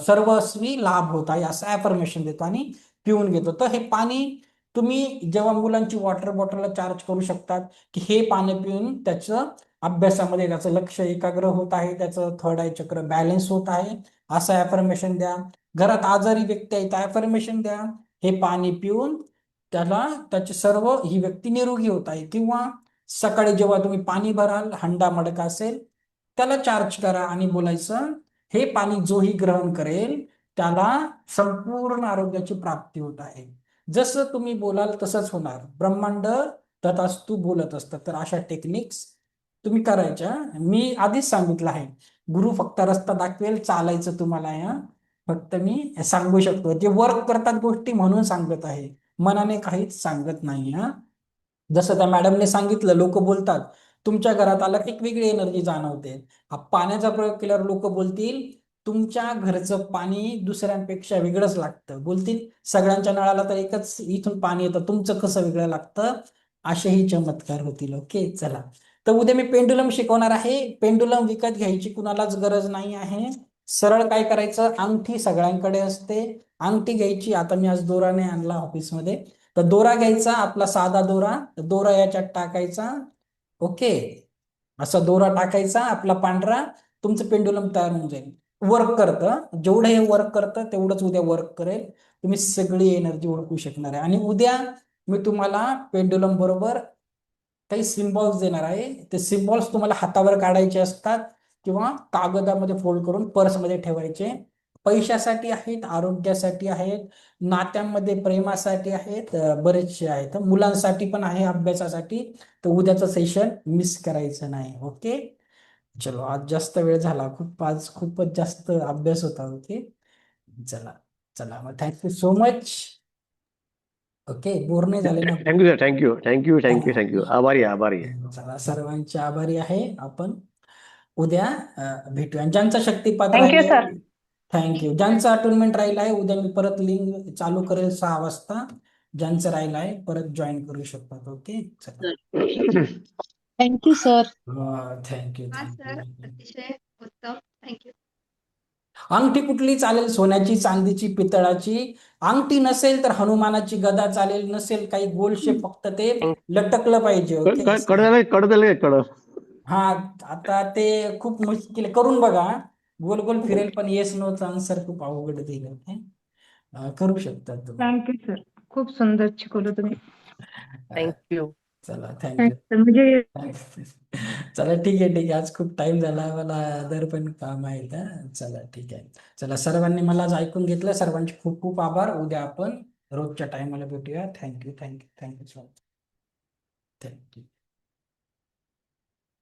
सर्वस्वी लाभ होत आहे, असं ॲफर्मेशन देतो आणि पिऊन घेतो. तर हे पाणी तुम्ही जेव्हा मुलांची वॉटर बॉटलला चार्ज करू शकतात, की हे पाणी पिऊन त्याचं अभ्यासामध्ये त्याचं लक्ष एकाग्र होत आहे, त्याचं थर्ड आय चक्र बॅलन्स होत आहे, असं ॲफर्मेशन द्या. घरात आजारी व्यक्ती आहे तर ॲफर्मेशन द्या, हे पाणी पिऊन त्याला त्याचे सर्व ही व्यक्ती निरोगी होत आहे. किंवा सकाळी जेव्हा तुम्ही पाणी भराल, हंडा मडका असेल, त्याला चार्ज करा आणि बोलायचं, हे पाणी जोही ग्रहण करेल त्याला संपूर्ण आरोग्याची प्राप्ती होत आहे. जसं तुम्ही बोलाल तसंच होणार. ब्रह्मांड तथास्तु बोलत असतं. तर अशा टेक्निक्स तुम्ही करायच्या. मी आधीच सांगितलं आहे, गुरु फक्त रस्ता दाखवेल, चालायचं तुम्हाला आहे. फक्त मी सांगू शकतो, जे वर्क करतात गोष्टी म्हणून सांगत आहे, मनाने काहीच सांगत नाही. जसं त्या मॅडमने सांगितलं, लोक बोलतात तुमच्या घरात आलं एक वेगळी एनर्जी जाणवते. हा पाण्याचा प्रयोग केल्यावर लोक बोलतील तुमच्या घरचं पाणी दुसऱ्यांपेक्षा वेगळंच लागतं. बोलतील सगळ्यांच्या नळाला तर एकच इथून पाणी येतं, तुमचं कसं वेगळं लागतं. असेही चमत्कार होतील. ओके. चला, तर उद्या मी पेंडुलम शिकवणार आहे. पेंडुलम विकत घ्यायची कुणालाच गरज नाही आहे. सरळ काय करायचं, अंगठी सगळ्यांकडे असते, अंगठी घ्यायची. आता मी आज दोरा नाही आणला ऑफिसमध्ये, तर दोरा घ्यायचा आपला साधा दोरा, दोरा याच्यात टाकायचा. ओके. असा दोरा टाकायचा आपला पांढरा, तुमचं पेंडुलम तयार होऊन जाईल. वर्क करतं, जेवढं हे वर्क करतं तेवढंच उद्या वर्क करेल. तुम्ही सगळी एनर्जी ओळखू शकणार आहे. आणि उद्या मी तुम्हाला पेंडुलम बरोबर काही सिम्बॉल्स देणार आहे. ते सिम्बॉल्स तुम्हाला हातावर काढायचे असतात किंवा कागदामध्ये फोल्ड करून पर्समध्ये ठेवायचे. पैशासाठी आहेत, आरोग्यासाठी आहेत, नात्यांमध्ये प्रेमासाठी आहेत, बरेचसे आहेत. मुलांसाठी पण आहे, अभ्यासासाठी. तर उद्याचं सेशन मिस करायचं नाही. ओके, चलो, आज जास्त वेळ झाला, आज खूपच जास्त अभ्यास होता. ओके, चला चला, मग thank you so much. Okay, bore नाही झाले ना?
Thank you sir, thank you thank you thank you thank you. आभारी आहे, आभारी आहे.
चला, सर्वांचे आभारी आहे. आपण उद्या भेटूया. ज्यांचा शक्तिपात
थँक्यू
राहिला,
सर.
थँक्यू. ज्यांचा अटोनमेंट राहिला आहे, उद्या मी परत लिंक चालू करेल 6 वाजता. ज्यांचं राहिलं आहे परत जॉईन करू शकतात. ओके, चला.
Thank you sir.
थँक्यू
हा
थँक्यू.
सर, अतिशय उत्तम. थँक्यू.
अंगठी कुठली चालेल? सोन्याची, चांदीची, पितळाची. अंगठी नसेल तर हनुमानाची गदा चालेल. नसेल काही गोल शेप, फक्त ते लटकलं पाहिजे. ओके,
कड झालं, कड झालं, कड.
हा, आता ते खूप मुश्किल आहे. करून बघा. गोल गोल फिरेल, पण येस नोचा आन्सर खूप अवघड देईल. ओके, करू शकतात तुम्ही.
Thank you sir. खूप सुंदर शिकवलं तुम्ही.
थँक्यू.
चला, थँक्यू.
म्हणजे
चला, ठीक आहे, ठीक आहे. आज खूप टाइम झाला, मला अदर पण काम आहेत. चला, ठीक आहे. चला, सर्वांनी मला आज ऐकून घेतलं. सर्वांचे खूप खूप आभार. उद्या आपण रोजच्या टायमाला भेटूया. Thank you thank you thank you so much. Thank you.